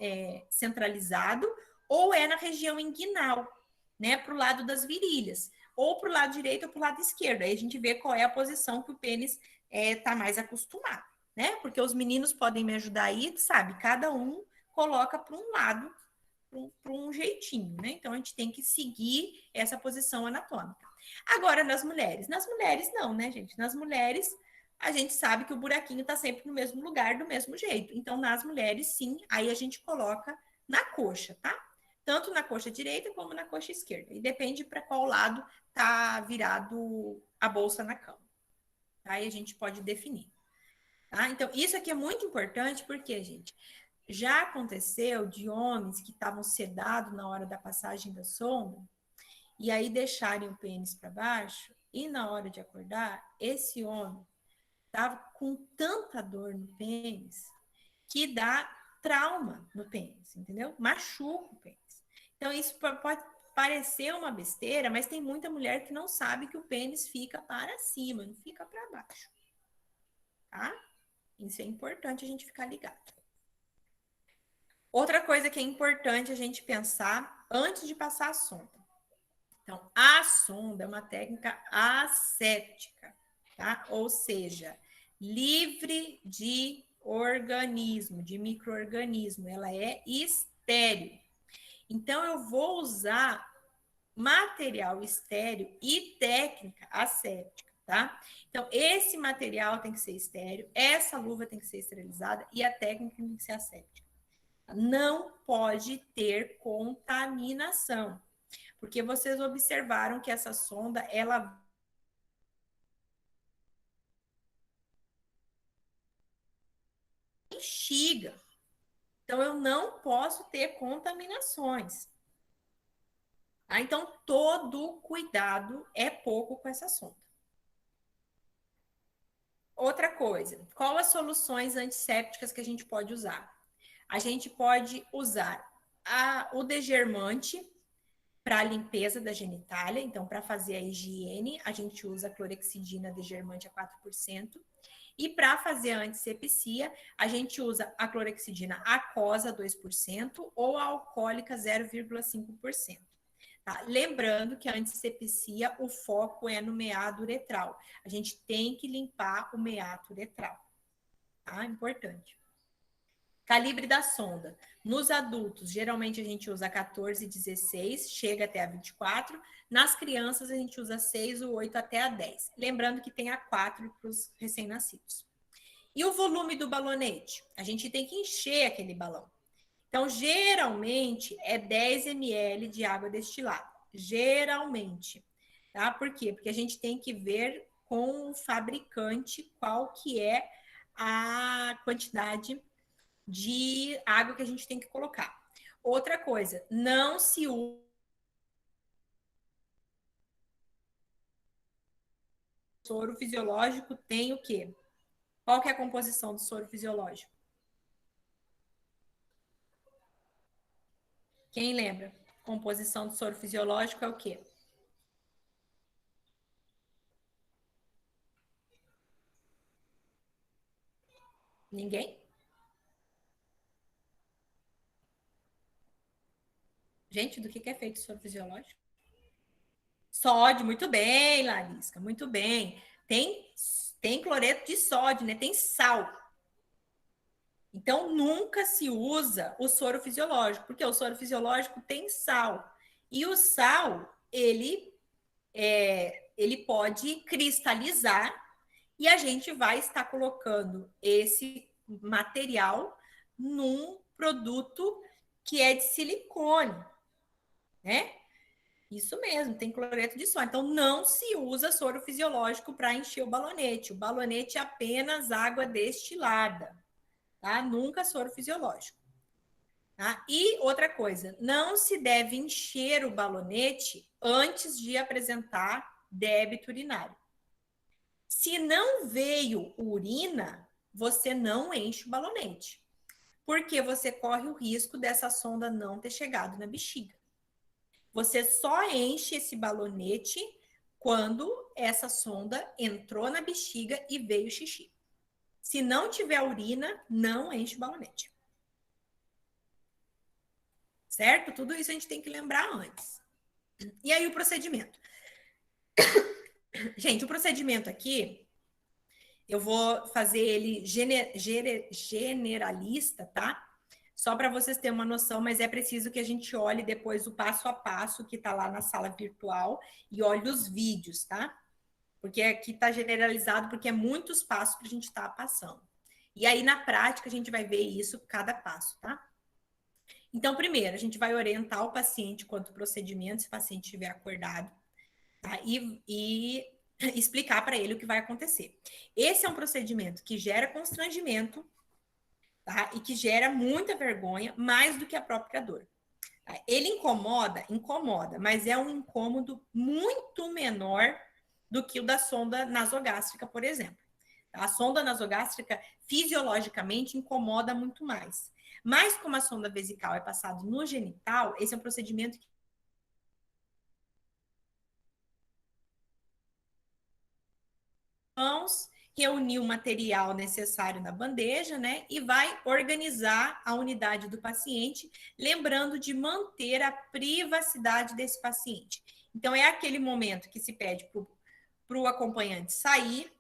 centralizado, ou é na região inguinal, né, para o lado das virilhas, ou para o lado direito ou para o lado esquerdo. Aí a gente vê qual é a posição que o pênis está mais acostumado, né? Porque os meninos podem me ajudar aí, sabe? Cada um coloca para um lado, para um jeitinho, né? Então a gente tem que seguir essa posição anatômica. Agora, nas mulheres não, né, gente? Nas mulheres, a gente sabe que o buraquinho está sempre no mesmo lugar, do mesmo jeito. Então, nas mulheres, sim, aí a gente coloca na coxa, tá? Tanto na coxa direita como na coxa esquerda. E depende para qual lado tá virado a bolsa na cama. Aí a gente pode definir. Tá? Então, isso aqui é muito importante porque, gente, já aconteceu de homens que estavam sedados na hora da passagem da sonda e aí deixarem o pênis para baixo e na hora de acordar, esse homem estava com tanta dor no pênis que dá trauma no pênis, entendeu? Machuca o pênis. Então, isso pode parecer uma besteira, mas tem muita mulher que não sabe que o pênis fica para cima, não fica para baixo. Tá? Isso é importante a gente ficar ligado. Outra coisa que é importante a gente pensar antes de passar a sonda. Então, a sonda é uma técnica asséptica, tá? Ou seja, livre de organismo, de micro-organismo. Ela é estéril. Então, eu vou usar material estéril e técnica asséptica, tá? Então, esse material tem que ser estéril, essa luva tem que ser esterilizada e a técnica tem que ser asséptica. Não pode ter contaminação, porque vocês observaram que essa sonda, ela instiga. Então, eu não posso ter contaminações. Ah, então, todo cuidado é pouco com essa sonda. Outra coisa, qual as soluções antissépticas que a gente pode usar? A gente pode usar o degermante para a limpeza da genitália. Então, para fazer a higiene, a gente usa a clorexidina degermante a 4%. E para fazer a antisepsia, a gente usa a clorexidina aquosa 2% ou a alcoólica 0,5%. Tá? Lembrando que a antisepsia, o foco é no meado uretral. A gente tem que limpar o meato uretral. Tá? Importante. Calibre da sonda. Nos adultos, geralmente a gente usa 14 e 16, chega até a 24. Nas crianças, a gente usa 6 ou 8 até a 10. Lembrando que tem a 4 para os recém-nascidos. E o volume do balonete? A gente tem que encher aquele balão. Então, geralmente, é 10 ml de água destilada. Geralmente. Tá? Por quê? Porque a gente tem que ver com o fabricante qual que é a quantidade de água que a gente tem que colocar. Outra coisa, não se usa soro fisiológico, tem o quê? Qual que é a composição do soro fisiológico? Quem lembra? Composição do soro fisiológico é o quê? Ninguém? Gente, do que é feito o soro fisiológico? Sódio, muito bem, Larisca, muito bem. Tem cloreto de sódio, né? Tem sal. Então, nunca se usa o soro fisiológico, porque o soro fisiológico tem sal. E o sal, ele pode cristalizar e a gente vai estar colocando esse material num produto que é de silicone, né? Isso mesmo, tem cloreto de sódio. Então, não se usa soro fisiológico para encher o balonete. O balonete é apenas água destilada, tá? Nunca soro fisiológico. Tá? E outra coisa, não se deve encher o balonete antes de apresentar débito urinário. Se não veio urina, você não enche o balonete, porque você corre o risco dessa sonda não ter chegado na bexiga. Você só enche esse balonete quando essa sonda entrou na bexiga e veio xixi. Se não tiver urina, não enche o balonete. Certo? Tudo isso a gente tem que lembrar antes. E aí o procedimento. Gente, o procedimento aqui, eu vou fazer ele generalista, tá? Só para vocês terem uma noção, mas é preciso que a gente olhe depois o passo a passo que está lá na sala virtual e olhe os vídeos, tá? Porque aqui está generalizado, porque é muitos passos que a gente está passando. E aí, na prática, a gente vai ver isso cada passo, tá? Então, primeiro, a gente vai orientar o paciente quanto ao procedimento, se o paciente estiver acordado, tá? E explicar para ele o que vai acontecer. Esse é um procedimento que gera constrangimento, tá? E que gera muita vergonha, mais do que a própria dor. Tá? Ele incomoda, mas é um incômodo muito menor do que o da sonda nasogástrica, por exemplo. A sonda nasogástrica, fisiologicamente, incomoda muito mais. Mas como a sonda vesical é passada no genital, esse é um procedimento que mãos, reunir o material necessário na bandeja, né? E vai organizar a unidade do paciente, lembrando de manter a privacidade desse paciente. Então, é aquele momento que se pede para o acompanhante sair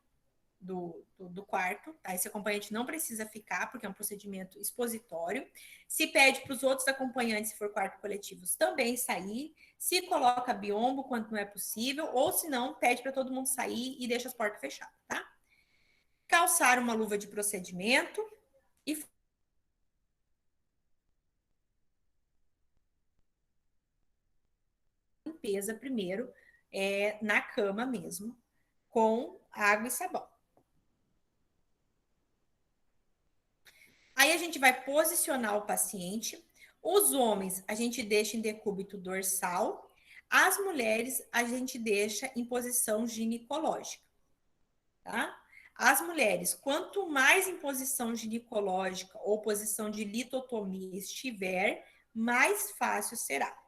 do quarto, tá? Esse acompanhante não precisa ficar, porque é um procedimento expositório. Se pede para os outros acompanhantes, se for quarto coletivo, também sair. Se coloca biombo quando não é possível, ou se não, pede para todo mundo sair e deixa as portas fechadas, tá? Calçar uma luva de procedimento e limpeza primeiro, na cama mesmo, com água e sabão. Aí a gente vai posicionar o paciente. Os homens a gente deixa em decúbito dorsal. As mulheres a gente deixa em posição ginecológica, tá? As mulheres, quanto mais em posição ginecológica ou posição de litotomia estiver, mais fácil será.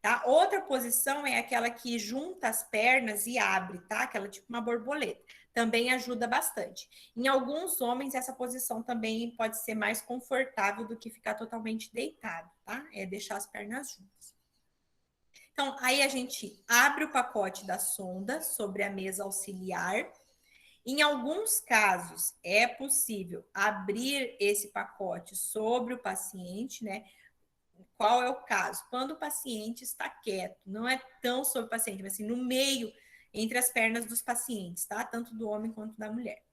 Tá? Outra posição é aquela que junta as pernas e abre, tá? Aquela tipo uma borboleta. Também ajuda bastante. Em alguns homens, essa posição também pode ser mais confortável do que ficar totalmente deitado, tá? É deixar as pernas juntas. Então, aí a gente abre o pacote da sonda sobre a mesa auxiliar. Em alguns casos, é possível abrir esse pacote sobre o paciente, né? Qual é o caso? Quando o paciente está quieto, não é tão sobre o paciente, mas assim, no meio, entre as pernas dos pacientes, tá? Tanto do homem quanto da mulher.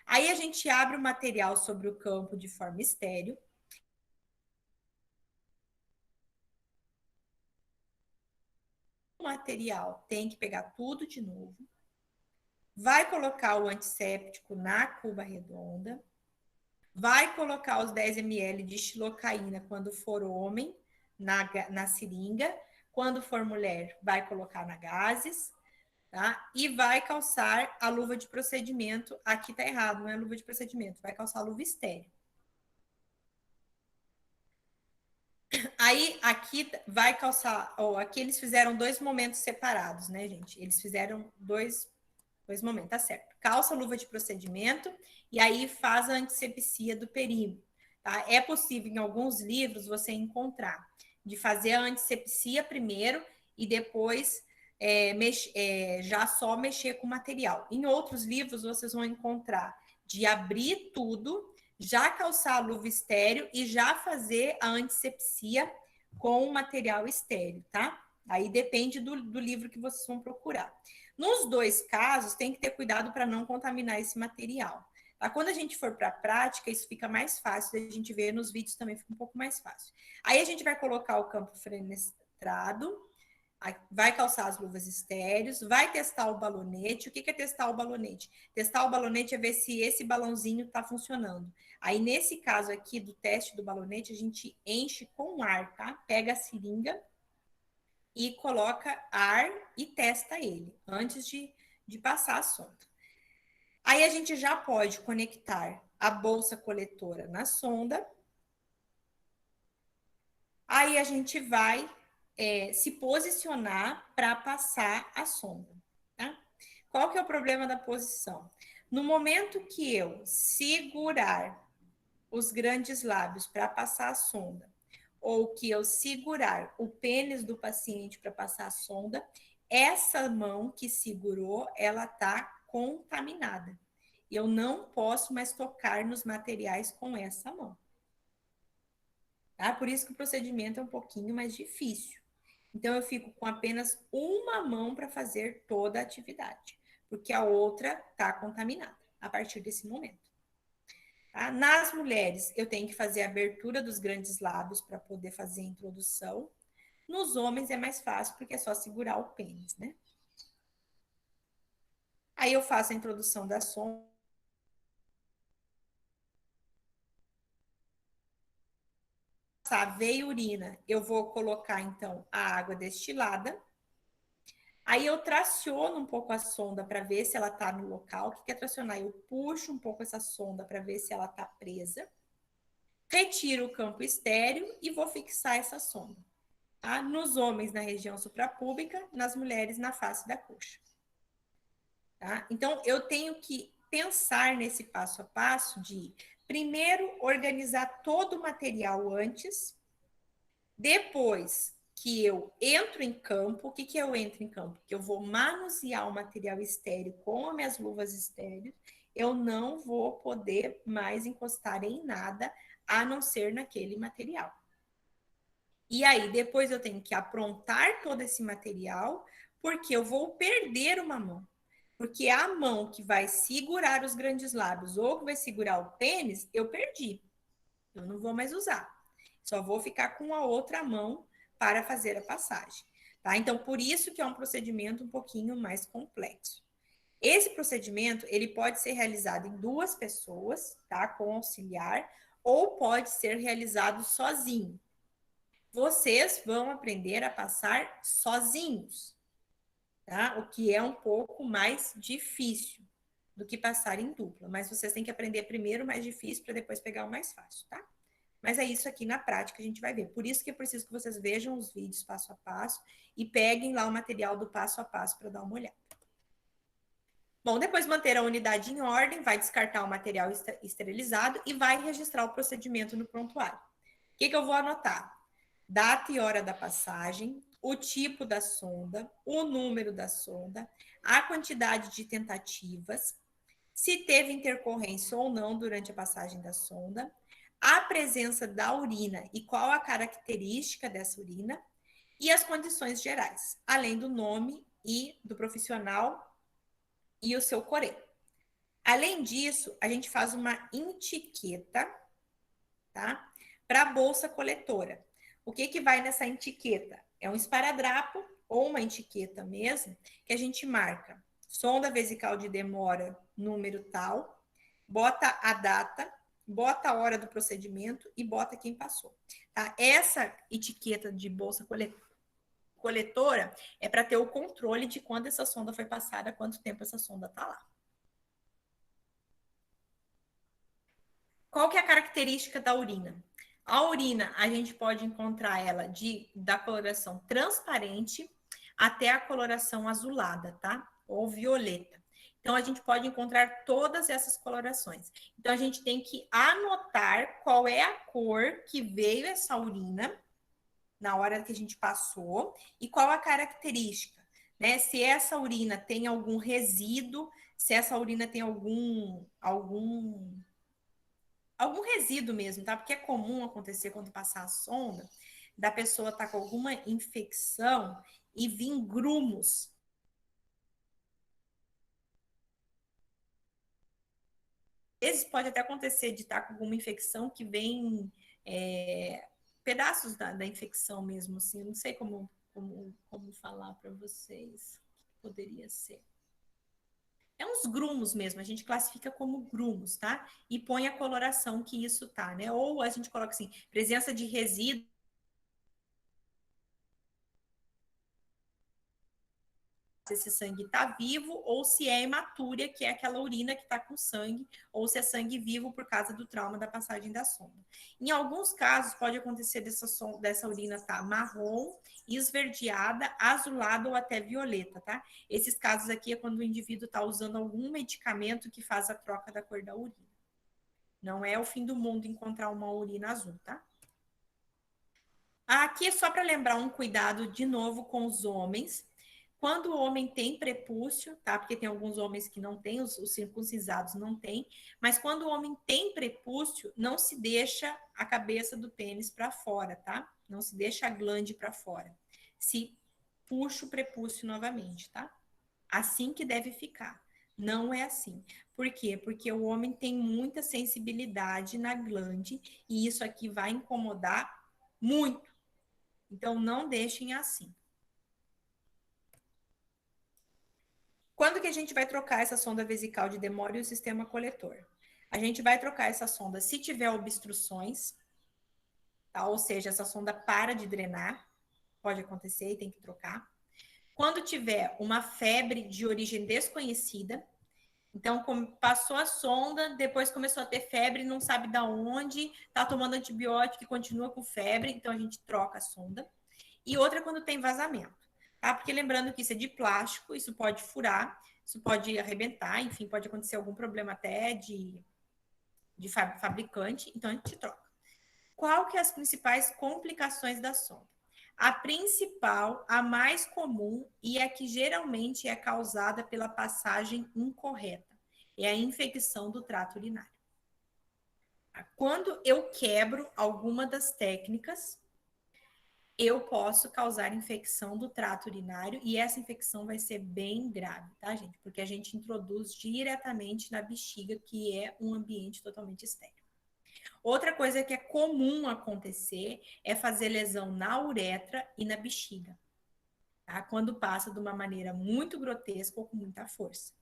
Aí a gente abre o material sobre o campo de forma estéreo. O material tem que pegar tudo de novo. Vai colocar o antisséptico na cuba redonda. Vai colocar os 10 ml de xilocaína quando for homem na seringa. Quando for mulher, vai colocar na gases. Tá? E vai calçar a luva de procedimento. Aqui tá errado, não é luva de procedimento, vai calçar a luva estéreo. Aí aqui vai calçar, aqui eles fizeram dois momentos separados, né, gente? Eles fizeram dois momentos, tá certo. Calça a luva de procedimento e aí faz a antisepsia do perímetro. Tá? É possível em alguns livros você encontrar de fazer a antisepsia primeiro e depois já só mexer com o material. Em outros livros vocês vão encontrar de abrir tudo, já calçar a luva estéreo e já fazer a antisepsia com o material estéreo, tá? Aí depende do livro que vocês vão procurar. Nos dois casos, tem que ter cuidado para não contaminar esse material. Tá? Quando a gente for para a prática, isso fica mais fácil, a gente vê nos vídeos também fica um pouco mais fácil. Aí a gente vai colocar o campo fenestrado, vai calçar as luvas estéreis, vai testar o balonete. O que é testar o balonete? Testar o balonete é ver se esse balãozinho está funcionando. Aí, nesse caso aqui do teste do balonete, a gente enche com ar, tá? Pega a seringa e coloca ar e testa ele antes de passar a sonda. Aí a gente já pode conectar a bolsa coletora na sonda. Aí a gente vai se posicionar para passar a sonda. Tá? Qual que é o problema da posição? No momento que eu segurar os grandes lábios para passar a sonda, ou que eu segurar o pênis do paciente para passar a sonda, essa mão que segurou, ela está contaminada. Eu não posso mais tocar nos materiais com essa mão. Tá? Por isso que o procedimento é um pouquinho mais difícil. Então, eu fico com apenas uma mão para fazer toda a atividade, porque a outra está contaminada a partir desse momento. Tá? Nas mulheres, eu tenho que fazer a abertura dos grandes lábios para poder fazer a introdução. Nos homens é mais fácil, porque é só segurar o pênis, né? Aí eu faço a introdução da sonda. Veio urina, eu vou colocar, então, a água destilada. Aí eu traciono um pouco a sonda para ver se ela está no local. O que é tracionar? Eu puxo um pouco essa sonda para ver se ela está presa. Retiro o campo estéreo e vou fixar essa sonda. Tá? Nos homens na região suprapúbica, nas mulheres na face da coxa. Tá? Então, eu tenho que pensar nesse passo a passo de, primeiro, organizar todo o material antes, depois que eu entro em campo. O que eu entro em campo? Que eu vou manusear o material estéreo com as minhas luvas estéreis, eu não vou poder mais encostar em nada a não ser naquele material. E aí, depois eu tenho que aprontar todo esse material, porque eu vou perder uma mão. Porque a mão que vai segurar os grandes lábios ou que vai segurar o pênis, eu perdi. Eu não vou mais usar. Só vou ficar com a outra mão para fazer a passagem. Tá? Então, por isso que é um procedimento um pouquinho mais complexo. Esse procedimento, ele pode ser realizado em duas pessoas, tá? Com auxiliar, ou pode ser realizado sozinho. Vocês vão aprender a passar sozinhos, tá? O que é um pouco mais difícil do que passar em dupla. Mas vocês têm que aprender primeiro o mais difícil para depois pegar o mais fácil, tá? Mas é isso aqui na prática que a gente vai ver. Por isso que eu preciso que vocês vejam os vídeos passo a passo e peguem lá o material do passo a passo para dar uma olhada. Bom, depois manter a unidade em ordem, vai descartar o material esterilizado e vai registrar o procedimento no prontuário. O que eu vou anotar? Data e hora da passagem, o tipo da sonda, o número da sonda, a quantidade de tentativas, se teve intercorrência ou não durante a passagem da sonda, a presença da urina e qual a característica dessa urina, e as condições gerais, além do nome e do profissional e o seu corê. Além disso, a gente faz uma etiqueta, tá? Para a bolsa coletora. O que vai nessa etiqueta? É um esparadrapo ou uma etiqueta mesmo, que a gente marca sonda vesical de demora, número tal, bota a data, bota a hora do procedimento e bota quem passou. Tá? Essa etiqueta de bolsa coletora é para ter o controle de quando essa sonda foi passada, quanto tempo essa sonda está lá. Qual que é a característica da urina? A urina, a gente pode encontrar ela da coloração transparente até a coloração azulada, tá? Ou violeta. Então, a gente pode encontrar todas essas colorações. Então, a gente tem que anotar qual é a cor que veio essa urina na hora que a gente passou e qual a característica, né? Se essa urina tem algum resíduo, se essa urina tem algum resíduo mesmo, tá? Porque é comum acontecer quando passar a sonda, da pessoa estar com alguma infecção e vir grumos. Às vezes pode até acontecer de estar com alguma infecção que vem pedaços da infecção mesmo, assim, eu não sei como como falar para vocês que poderia ser. É uns grumos mesmo, a gente classifica como grumos, tá? E põe a coloração que isso tá, né? Ou a gente coloca assim, presença de resíduos, se esse sangue está vivo, ou se é hematúria, que é aquela urina que está com sangue, ou se é sangue vivo por causa do trauma da passagem da sonda. Em alguns casos, pode acontecer dessa urina estar tá marrom, esverdeada, azulada ou até violeta, tá? Esses casos aqui é quando o indivíduo está usando algum medicamento que faz a troca da cor da urina. Não é o fim do mundo encontrar uma urina azul, tá? Aqui é só para lembrar um cuidado de novo com os homens. Quando o homem tem prepúcio, tá? Porque tem alguns homens que não têm, os circuncisados não têm, mas quando o homem tem prepúcio, não se deixa a cabeça do pênis para fora, tá? Não se deixa a glande para fora. Se puxa o prepúcio novamente, tá? Assim que deve ficar. Não é assim. Por quê? Porque o homem tem muita sensibilidade na glande e isso aqui vai incomodar muito. Então, não deixem assim. Quando que a gente vai trocar essa sonda vesical de Demore e o sistema coletor? A gente vai trocar essa sonda se tiver obstruções, tá? Ou seja, essa sonda para de drenar, pode acontecer e tem que trocar. Quando tiver uma febre de origem desconhecida, então passou a sonda, depois começou a ter febre, não sabe da onde, tá tomando antibiótico e continua com febre, então a gente troca a sonda. E outra quando tem vazamento, tá? Porque lembrando que isso é de plástico, isso pode furar, isso pode arrebentar, enfim, pode acontecer algum problema até de fabricante, então a gente troca. Qual que é as principais complicações da sonda? A principal, a mais comum e a que geralmente é causada pela passagem incorreta, é a infecção do trato urinário. Quando eu quebro alguma das técnicas, eu posso causar infecção do trato urinário e essa infecção vai ser bem grave, tá, gente? Porque a gente introduz diretamente na bexiga, que é um ambiente totalmente estéril. Outra coisa que é comum acontecer é fazer lesão na uretra e na bexiga, tá? Quando passa de uma maneira muito grotesca ou com muita força.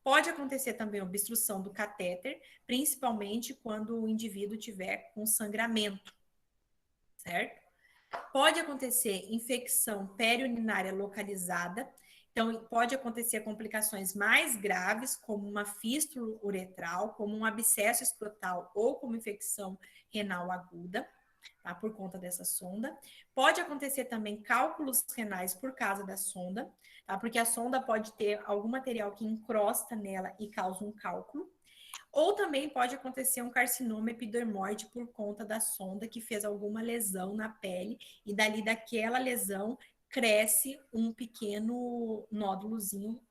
Pode acontecer também obstrução do catéter, principalmente quando o indivíduo tiver com sangramento, certo? Pode acontecer infecção periurinária localizada, então pode acontecer complicações mais graves, como uma fístula uretral, como um abscesso escrotal ou como infecção renal aguda, tá? Por conta dessa sonda. Pode acontecer também cálculos renais por causa da sonda, tá? Porque a sonda pode ter algum material que encrosta nela e causa um cálculo. Ou também pode acontecer um carcinoma epidermoide por conta da sonda que fez alguma lesão na pele e dali daquela lesão cresce um pequeno nódulozinho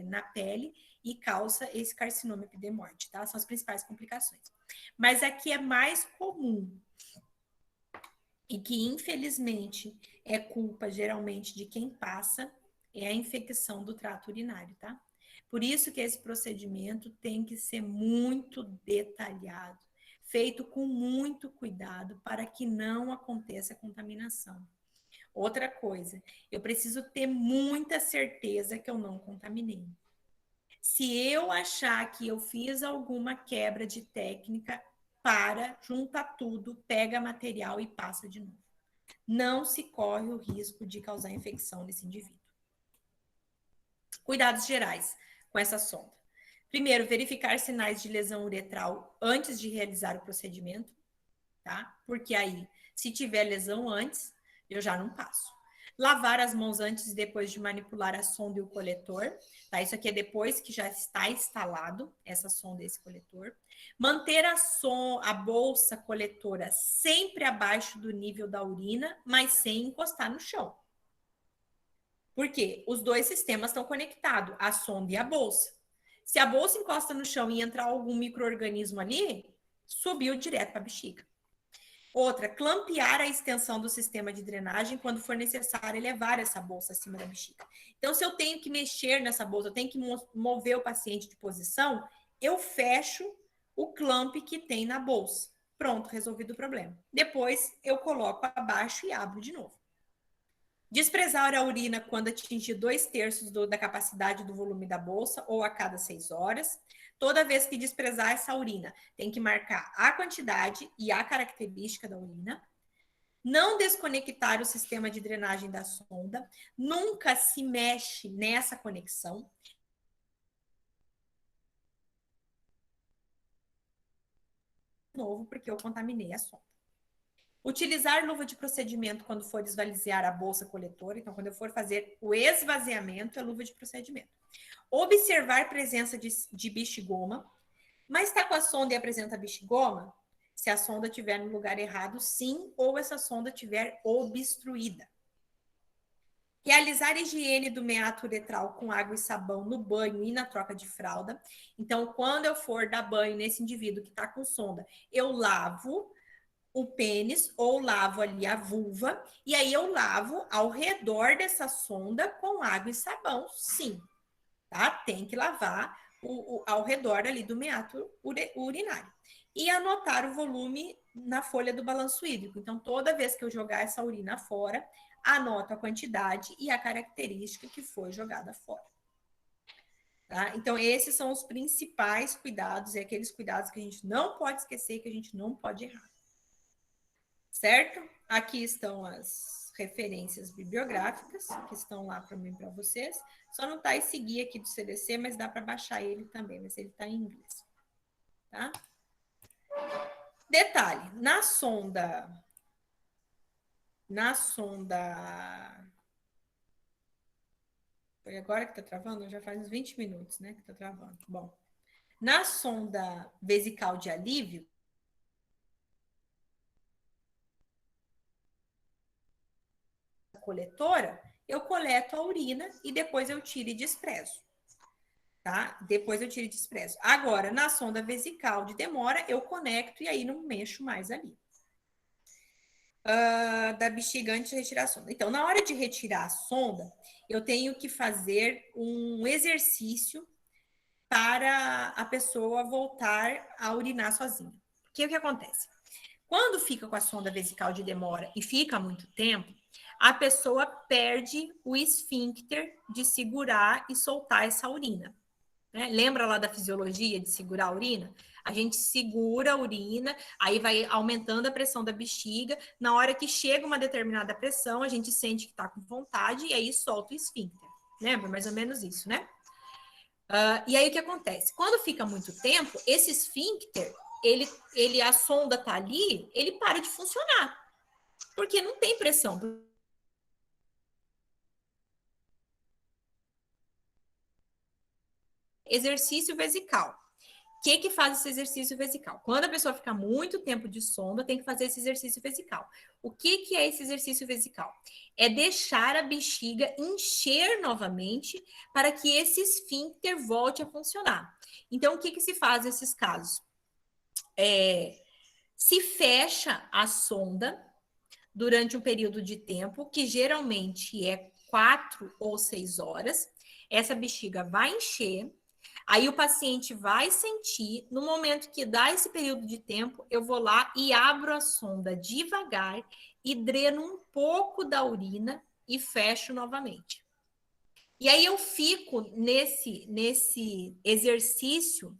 na pele e causa esse carcinoma epidermoide, tá? São as principais complicações. Mas aqui é mais comum e que infelizmente é culpa geralmente de quem passa é a infecção do trato urinário, tá? Por isso que esse procedimento tem que ser muito detalhado, feito com muito cuidado para que não aconteça contaminação. Outra coisa, eu preciso ter muita certeza que eu não contaminei. Se eu achar que eu fiz alguma quebra de técnica, para, junta tudo, pega material e passa de novo. Não se corre o risco de causar infecção nesse indivíduo. Cuidados gerais com essa sonda. Primeiro, verificar sinais de lesão uretral antes de realizar o procedimento, tá? Porque aí, se tiver lesão antes, eu já não passo. Lavar as mãos antes e depois de manipular a sonda e o coletor, tá? Isso aqui é depois que já está instalado essa sonda e esse coletor. Manter a bolsa coletora sempre abaixo do nível da urina, mas sem encostar no chão. Por quê? Os dois sistemas estão conectados, a sonda e a bolsa. Se a bolsa encosta no chão e entrar algum micro-organismo ali, subiu direto para a bexiga. Outra, clampear a extensão do sistema de drenagem quando for necessário elevar essa bolsa acima da bexiga. Então, se eu tenho que mexer nessa bolsa, eu tenho que mover o paciente de posição, eu fecho o clamp que tem na bolsa. Pronto, resolvido o problema. Depois, eu coloco abaixo e abro de novo. Desprezar a urina quando atingir 2/3 da capacidade do volume da bolsa ou a cada 6 horas. Toda vez que desprezar essa urina, tem que marcar a quantidade e a característica da urina. Não desconectar o sistema de drenagem da sonda. Nunca se mexe nessa conexão. Novo, porque eu contaminei a sonda. Utilizar luva de procedimento quando for esvaziar a bolsa coletora. Então, quando eu for fazer o esvaziamento, é luva de procedimento. Observar presença de bexigoma. Mas está com a sonda e apresenta bexigoma? Se a sonda estiver no lugar errado, sim, ou essa sonda estiver obstruída. Realizar higiene do meato uretral com água e sabão no banho e na troca de fralda. Então, quando eu for dar banho nesse indivíduo que está com sonda, eu lavo o pênis ou lavo ali a vulva e aí eu lavo ao redor dessa sonda com água e sabão, sim. Tá? Tem que lavar ao redor ali do meato urinário. E anotar o volume na folha do balanço hídrico. Então, toda vez que eu jogar essa urina fora, anoto a quantidade e a característica que foi jogada fora. Tá? Então, esses são os principais cuidados, e aqueles cuidados que a gente não pode esquecer, que a gente não pode errar. Certo? Aqui estão as referências bibliográficas que estão lá para mim para vocês. Só não está esse guia aqui do CDC, mas dá para baixar ele também, mas ele está em inglês. Tá? Detalhe, na sonda foi agora que está travando? Já faz uns 20 minutos, né, que está travando. Bom, na sonda vesical de alívio, coletora, eu coleto a urina e depois eu tiro e desprezo. Tá? Depois eu tiro e desprezo. Agora, na sonda vesical de demora, eu conecto e aí não mexo mais ali. Da bexiga antes de retirar a sonda. Então, na hora de retirar a sonda, eu tenho que fazer um exercício para a pessoa voltar a urinar sozinha. Porque o que acontece? Quando fica com a sonda vesical de demora e fica muito tempo, a pessoa perde o esfíncter de segurar e soltar essa urina. Né? Lembra lá da fisiologia de segurar a urina? A gente segura a urina, aí vai aumentando a pressão da bexiga. Na hora que chega uma determinada pressão, a gente sente que está com vontade e aí solta o esfíncter. Lembra? Mais ou menos isso, né? E aí o que acontece? Quando fica muito tempo, esse esfíncter, a sonda tá ali, ele para de funcionar. Porque não tem pressão. Exercício vesical. O que faz esse exercício vesical? Quando a pessoa fica muito tempo de sonda, tem que fazer esse exercício vesical. O que é esse exercício vesical? É deixar a bexiga encher novamente para que esse esfíncter volte a funcionar. Então, o que se faz nesses casos? Se fecha a sonda durante um período de tempo, que geralmente é 4 ou 6 horas. Essa bexiga vai encher. Aí o paciente vai sentir, no momento que dá esse período de tempo, eu vou lá e abro a sonda devagar e dreno um pouco da urina e fecho novamente. E aí eu fico nesse exercício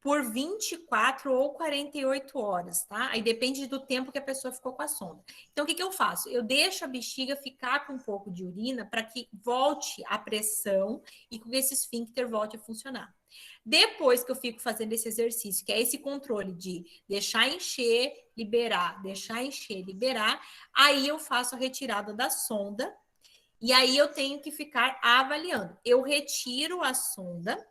por 24 ou 48 horas, tá? Aí depende do tempo que a pessoa ficou com a sonda. Então, o que eu faço? Eu deixo a bexiga ficar com um pouco de urina para que volte a pressão e que esse esfíncter volte a funcionar. Depois que eu fico fazendo esse exercício, que é esse controle de deixar encher, liberar, deixar encher, liberar, aí eu faço a retirada da sonda e aí eu tenho que ficar avaliando. Eu retiro a sonda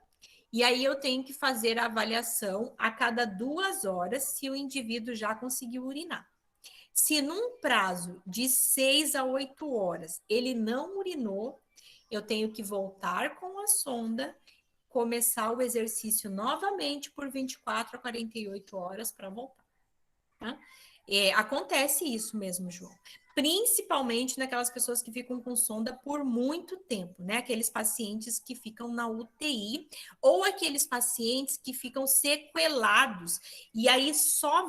e aí eu tenho que fazer a avaliação a cada 2 horas se o indivíduo já conseguiu urinar. Se num prazo de 6 a 8 horas ele não urinou, eu tenho que voltar com a sonda, começar o exercício novamente por 24 a 48 horas para voltar. Tá? Acontece isso mesmo, João. principalmente naquelas pessoas que ficam com sonda por muito tempo, né? Aqueles pacientes que ficam na UTI ou aqueles pacientes que ficam sequelados e aí só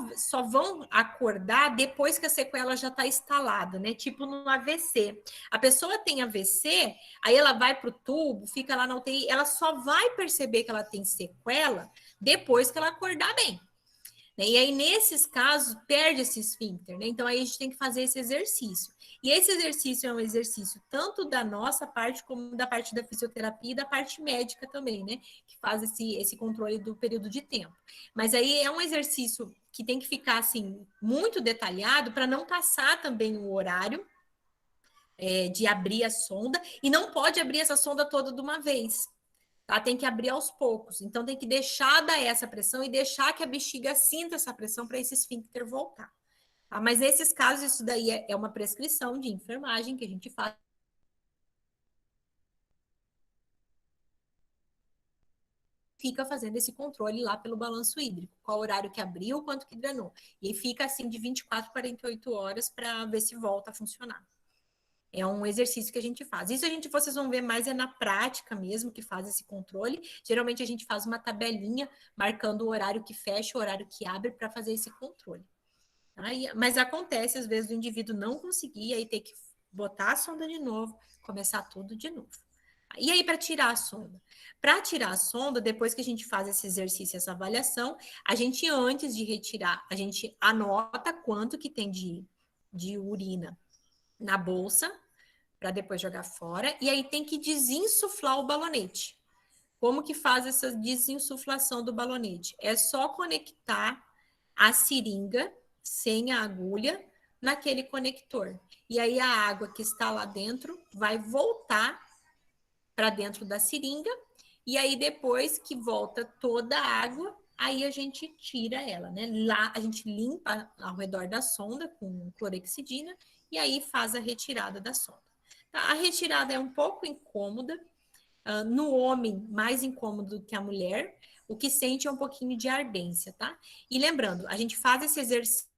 vão acordar depois que a sequela já está instalada, né? Tipo no AVC. A pessoa tem AVC, aí ela vai para o tubo, fica lá na UTI, ela só vai perceber que ela tem sequela depois que ela acordar bem. E aí, nesses casos, perde esse esfíncter, né? Então, aí a gente tem que fazer esse exercício. E esse exercício é um exercício tanto da nossa parte, como da parte da fisioterapia e da parte médica também, né? Que faz esse controle do período de tempo. Mas aí é um exercício que tem que ficar, assim, muito detalhado para não passar também o horário de abrir a sonda. E não pode abrir essa sonda toda de uma vez. Tá? Tem que abrir aos poucos. Então, tem que deixar dar essa pressão e deixar que a bexiga sinta essa pressão para esse esfíncter voltar. Tá? Mas nesses casos, isso daí é uma prescrição de enfermagem que a gente faz. Fica fazendo esse controle lá pelo balanço hídrico. Qual horário que abriu, quanto que drenou. E fica assim de 24 a 48 horas para ver se volta a funcionar. É um exercício que a gente faz. Isso vocês vão ver mais na prática mesmo, que faz esse controle. Geralmente a gente faz uma tabelinha marcando o horário que fecha, o horário que abre para fazer esse controle. Mas acontece, às vezes, do indivíduo não conseguir, aí ter que botar a sonda de novo, começar tudo de novo. E aí, para tirar a sonda? Para tirar a sonda, depois que a gente faz esse exercício, essa avaliação, a gente, antes de retirar, a gente anota quanto que tem de urina na bolsa, para depois jogar fora, e aí tem que desinsuflar o balonete. Como que faz essa desinsuflação do balonete? É só conectar a seringa sem a agulha naquele conector. E aí a água que está lá dentro vai voltar para dentro da seringa, e aí depois que volta toda a água, aí a gente tira ela, né? Lá a gente limpa ao redor da sonda com clorexidina e aí faz a retirada da sonda. A retirada é um pouco incômoda, no homem mais incômodo que a mulher, o que sente é um pouquinho de ardência, tá? E lembrando, a gente faz esse exercício.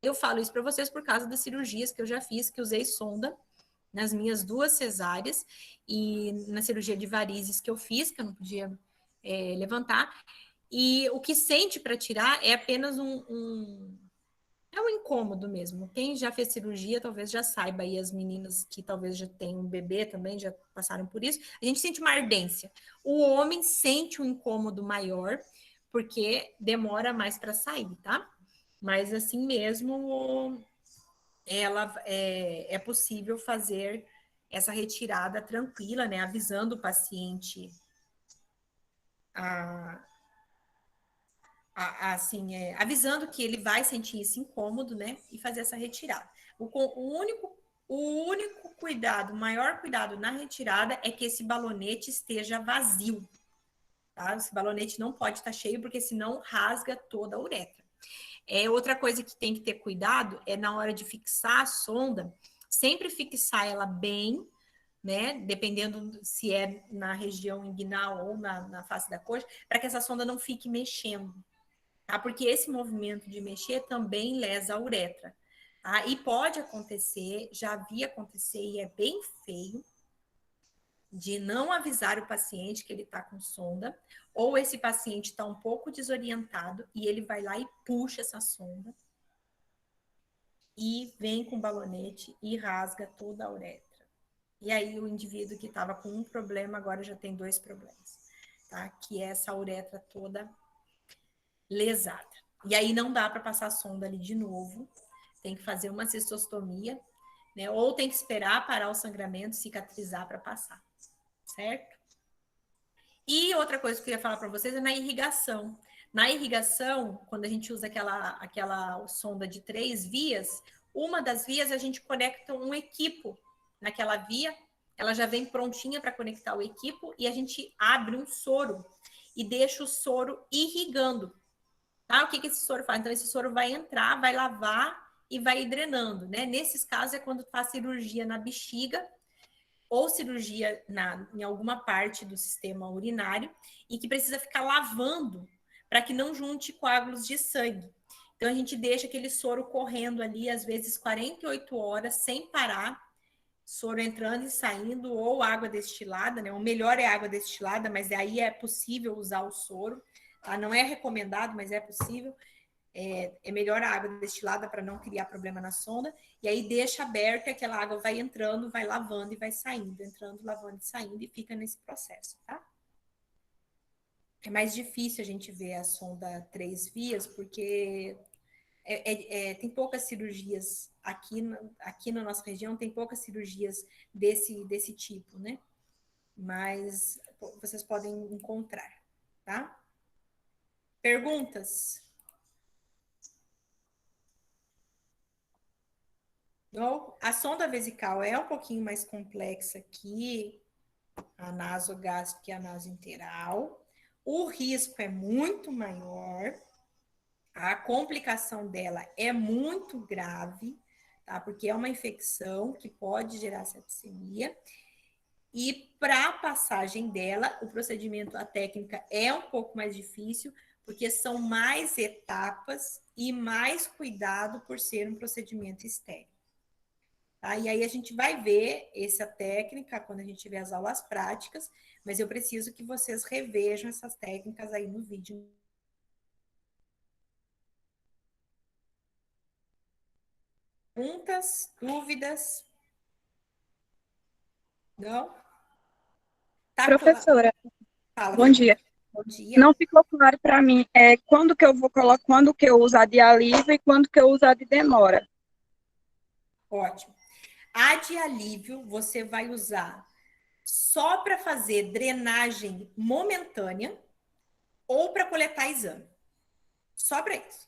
Eu falo isso para vocês por causa das cirurgias que eu já fiz, que usei sonda nas minhas 2 cesáreas e na cirurgia de varizes que eu fiz, que eu não podia levantar. E o que sente para tirar é apenas é um incômodo mesmo. Quem já fez cirurgia talvez já saiba, e as meninas que talvez já tenham um bebê também já passaram por isso. A gente sente uma ardência. O homem sente um incômodo maior porque demora mais para sair, tá? Mas assim mesmo, é possível fazer essa retirada tranquila, né? Avisando o paciente a, assim, avisando que ele vai sentir esse incômodo, né? E fazer essa retirada. O único cuidado, o maior cuidado na retirada é que esse balonete esteja vazio. Tá? Esse balonete não pode estar cheio, porque senão rasga toda a uretra. Outra coisa que tem que ter cuidado é na hora de fixar a sonda, sempre fixar ela bem, né? Dependendo se é na região inguinal ou na face da coxa, para que essa sonda não fique mexendo. Tá? Porque esse movimento de mexer também lesa a uretra. Tá? E pode acontecer, já vi acontecer e é bem feio, de não avisar o paciente que ele está com sonda, ou esse paciente está um pouco desorientado e ele vai lá e puxa essa sonda e vem com o balonete e rasga toda a uretra. E aí o indivíduo que estava com um problema agora já tem 2 problemas, tá? Que é essa uretra toda lesada. E aí não dá para passar a sonda ali de novo, tem que fazer uma cistostomia, né? Ou tem que esperar parar o sangramento, cicatrizar para passar, certo? E outra coisa que eu ia falar para vocês é na irrigação. Na irrigação, quando a gente usa aquela sonda de 3 vias, uma das vias a gente conecta um equipo naquela via, ela já vem prontinha para conectar o equipo e a gente abre um soro e deixa o soro irrigando. Tá? O que esse soro faz? Então, esse soro vai entrar, vai lavar e vai ir drenando, né? Nesses casos é quando faz cirurgia na bexiga ou cirurgia em alguma parte do sistema urinário e que precisa ficar lavando para que não junte coágulos de sangue. Então, a gente deixa aquele soro correndo ali, às vezes 48 horas, sem parar, soro entrando e saindo, ou água destilada, né? O melhor é água destilada, mas aí é possível usar o soro, tá? Não é recomendado, mas é possível. É melhor a água destilada para não criar problema na sonda, e aí deixa aberto e aquela água vai entrando, vai lavando e vai saindo, entrando, lavando e saindo, e fica nesse processo, tá? É mais difícil a gente ver a sonda 3 vias, porque tem poucas cirurgias aqui na nossa região, tem poucas cirurgias desse tipo, né? Mas vocês podem encontrar, tá? Perguntas? Não? A sonda vesical é um pouquinho mais complexa que a nasogástrica e a nasointeral. O risco é muito maior, a complicação dela é muito grave, tá? Porque é uma infecção que pode gerar septicemia. E para a passagem dela, o procedimento, a técnica é um pouco mais difícil, porque são mais etapas e mais cuidado por ser um procedimento estéril. Tá? E aí a gente vai ver essa técnica quando a gente tiver as aulas práticas, mas eu preciso que vocês revejam essas técnicas aí no vídeo. Perguntas, dúvidas? Não? Tá, Professora, fala, bom dia. bom dia. Não ficou claro para mim quando que eu vou colocar, quando que eu uso a de alívio e quando que eu uso a de demora. Ótimo. A de alívio você vai usar só para fazer drenagem momentânea ou para coletar exame. Só para isso.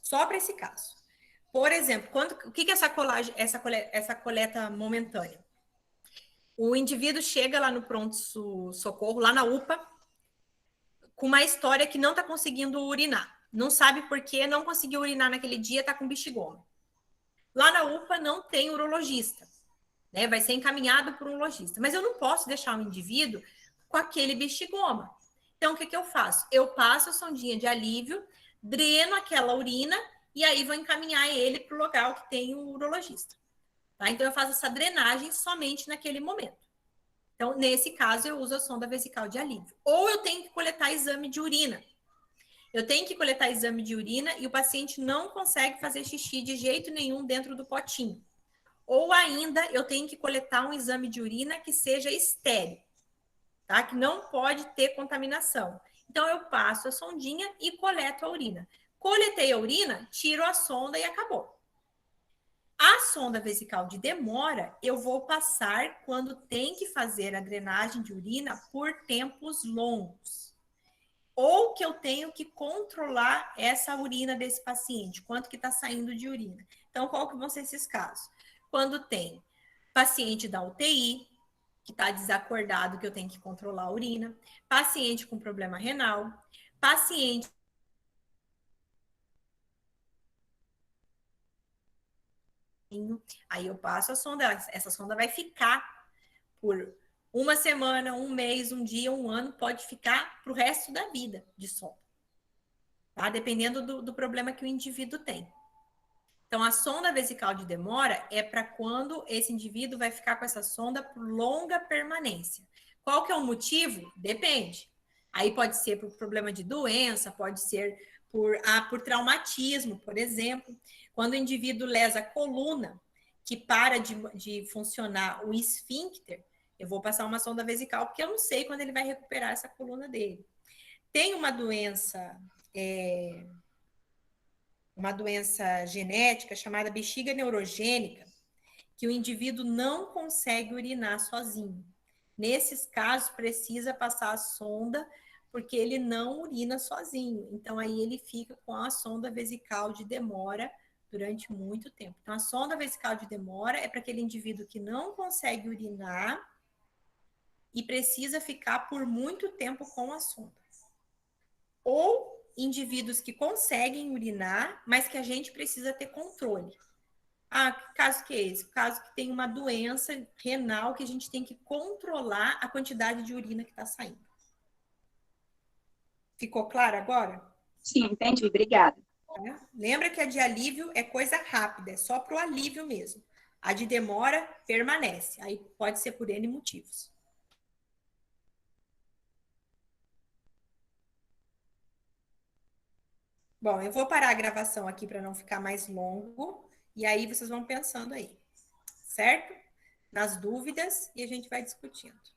Só para esse caso. Por exemplo, o que é essa coleta momentânea? O indivíduo chega lá no pronto-socorro, lá na UPA, com uma história que não está conseguindo urinar. Não sabe por que não conseguiu urinar naquele dia, está com bexigoma. Lá na UPA não tem urologista, né? Vai ser encaminhado por um urologista. Mas eu não posso deixar um indivíduo com aquele bexigoma. Então, o que eu faço? Eu passo a sondinha de alívio, dreno aquela urina e aí vou encaminhar ele para o local que tem o urologista. Tá? Então, eu faço essa drenagem somente naquele momento. Então, nesse caso, eu uso a sonda vesical de alívio. Ou eu tenho que coletar exame de urina. Eu tenho que coletar exame de urina e o paciente não consegue fazer xixi de jeito nenhum dentro do potinho. Ou ainda, eu tenho que coletar um exame de urina que seja estéril, tá? Que não pode ter contaminação. Então, eu passo a sondinha e coleto a urina. Coletei a urina, tiro a sonda e acabou. A sonda vesical de demora, eu vou passar quando tem que fazer a drenagem de urina por tempos longos. Ou que eu tenho que controlar essa urina desse paciente, quanto que está saindo de urina. Então, qual que vão ser esses casos? Quando tem paciente da UTI, que está desacordado, que eu tenho que controlar a urina, paciente com problema renal, paciente aí eu passo a sonda, essa sonda vai ficar por uma semana, um mês, um dia, um ano, pode ficar para o resto da vida de sonda, tá? Dependendo do problema que o indivíduo tem. Então, a sonda vesical de demora é para quando esse indivíduo vai ficar com essa sonda por longa permanência. Qual que é o motivo? Depende. Aí pode ser por problema de doença, pode ser por traumatismo, por exemplo. Quando o indivíduo lesa a coluna, que para de funcionar o esfíncter, eu vou passar uma sonda vesical, porque eu não sei quando ele vai recuperar essa coluna dele. Tem uma doença genética chamada bexiga neurogênica, que o indivíduo não consegue urinar sozinho. Nesses casos, precisa passar a sonda, porque ele não urina sozinho. Então, aí ele fica com a sonda vesical de demora durante muito tempo. Então, a sonda vesical de demora é para aquele indivíduo que não consegue urinar e precisa ficar por muito tempo com a sonda. Ou indivíduos que conseguem urinar, mas que a gente precisa ter controle. Ah, que caso que é esse? O caso que tem uma doença renal que a gente tem que controlar a quantidade de urina que está saindo. Ficou claro agora? Sim, entendi. Obrigada. Tá? Lembra que a de alívio é coisa rápida, é só para o alívio mesmo. A de demora permanece. Aí pode ser por N motivos. Bom, eu vou parar a gravação aqui para não ficar mais longo. E aí vocês vão pensando aí, certo? Nas dúvidas e a gente vai discutindo.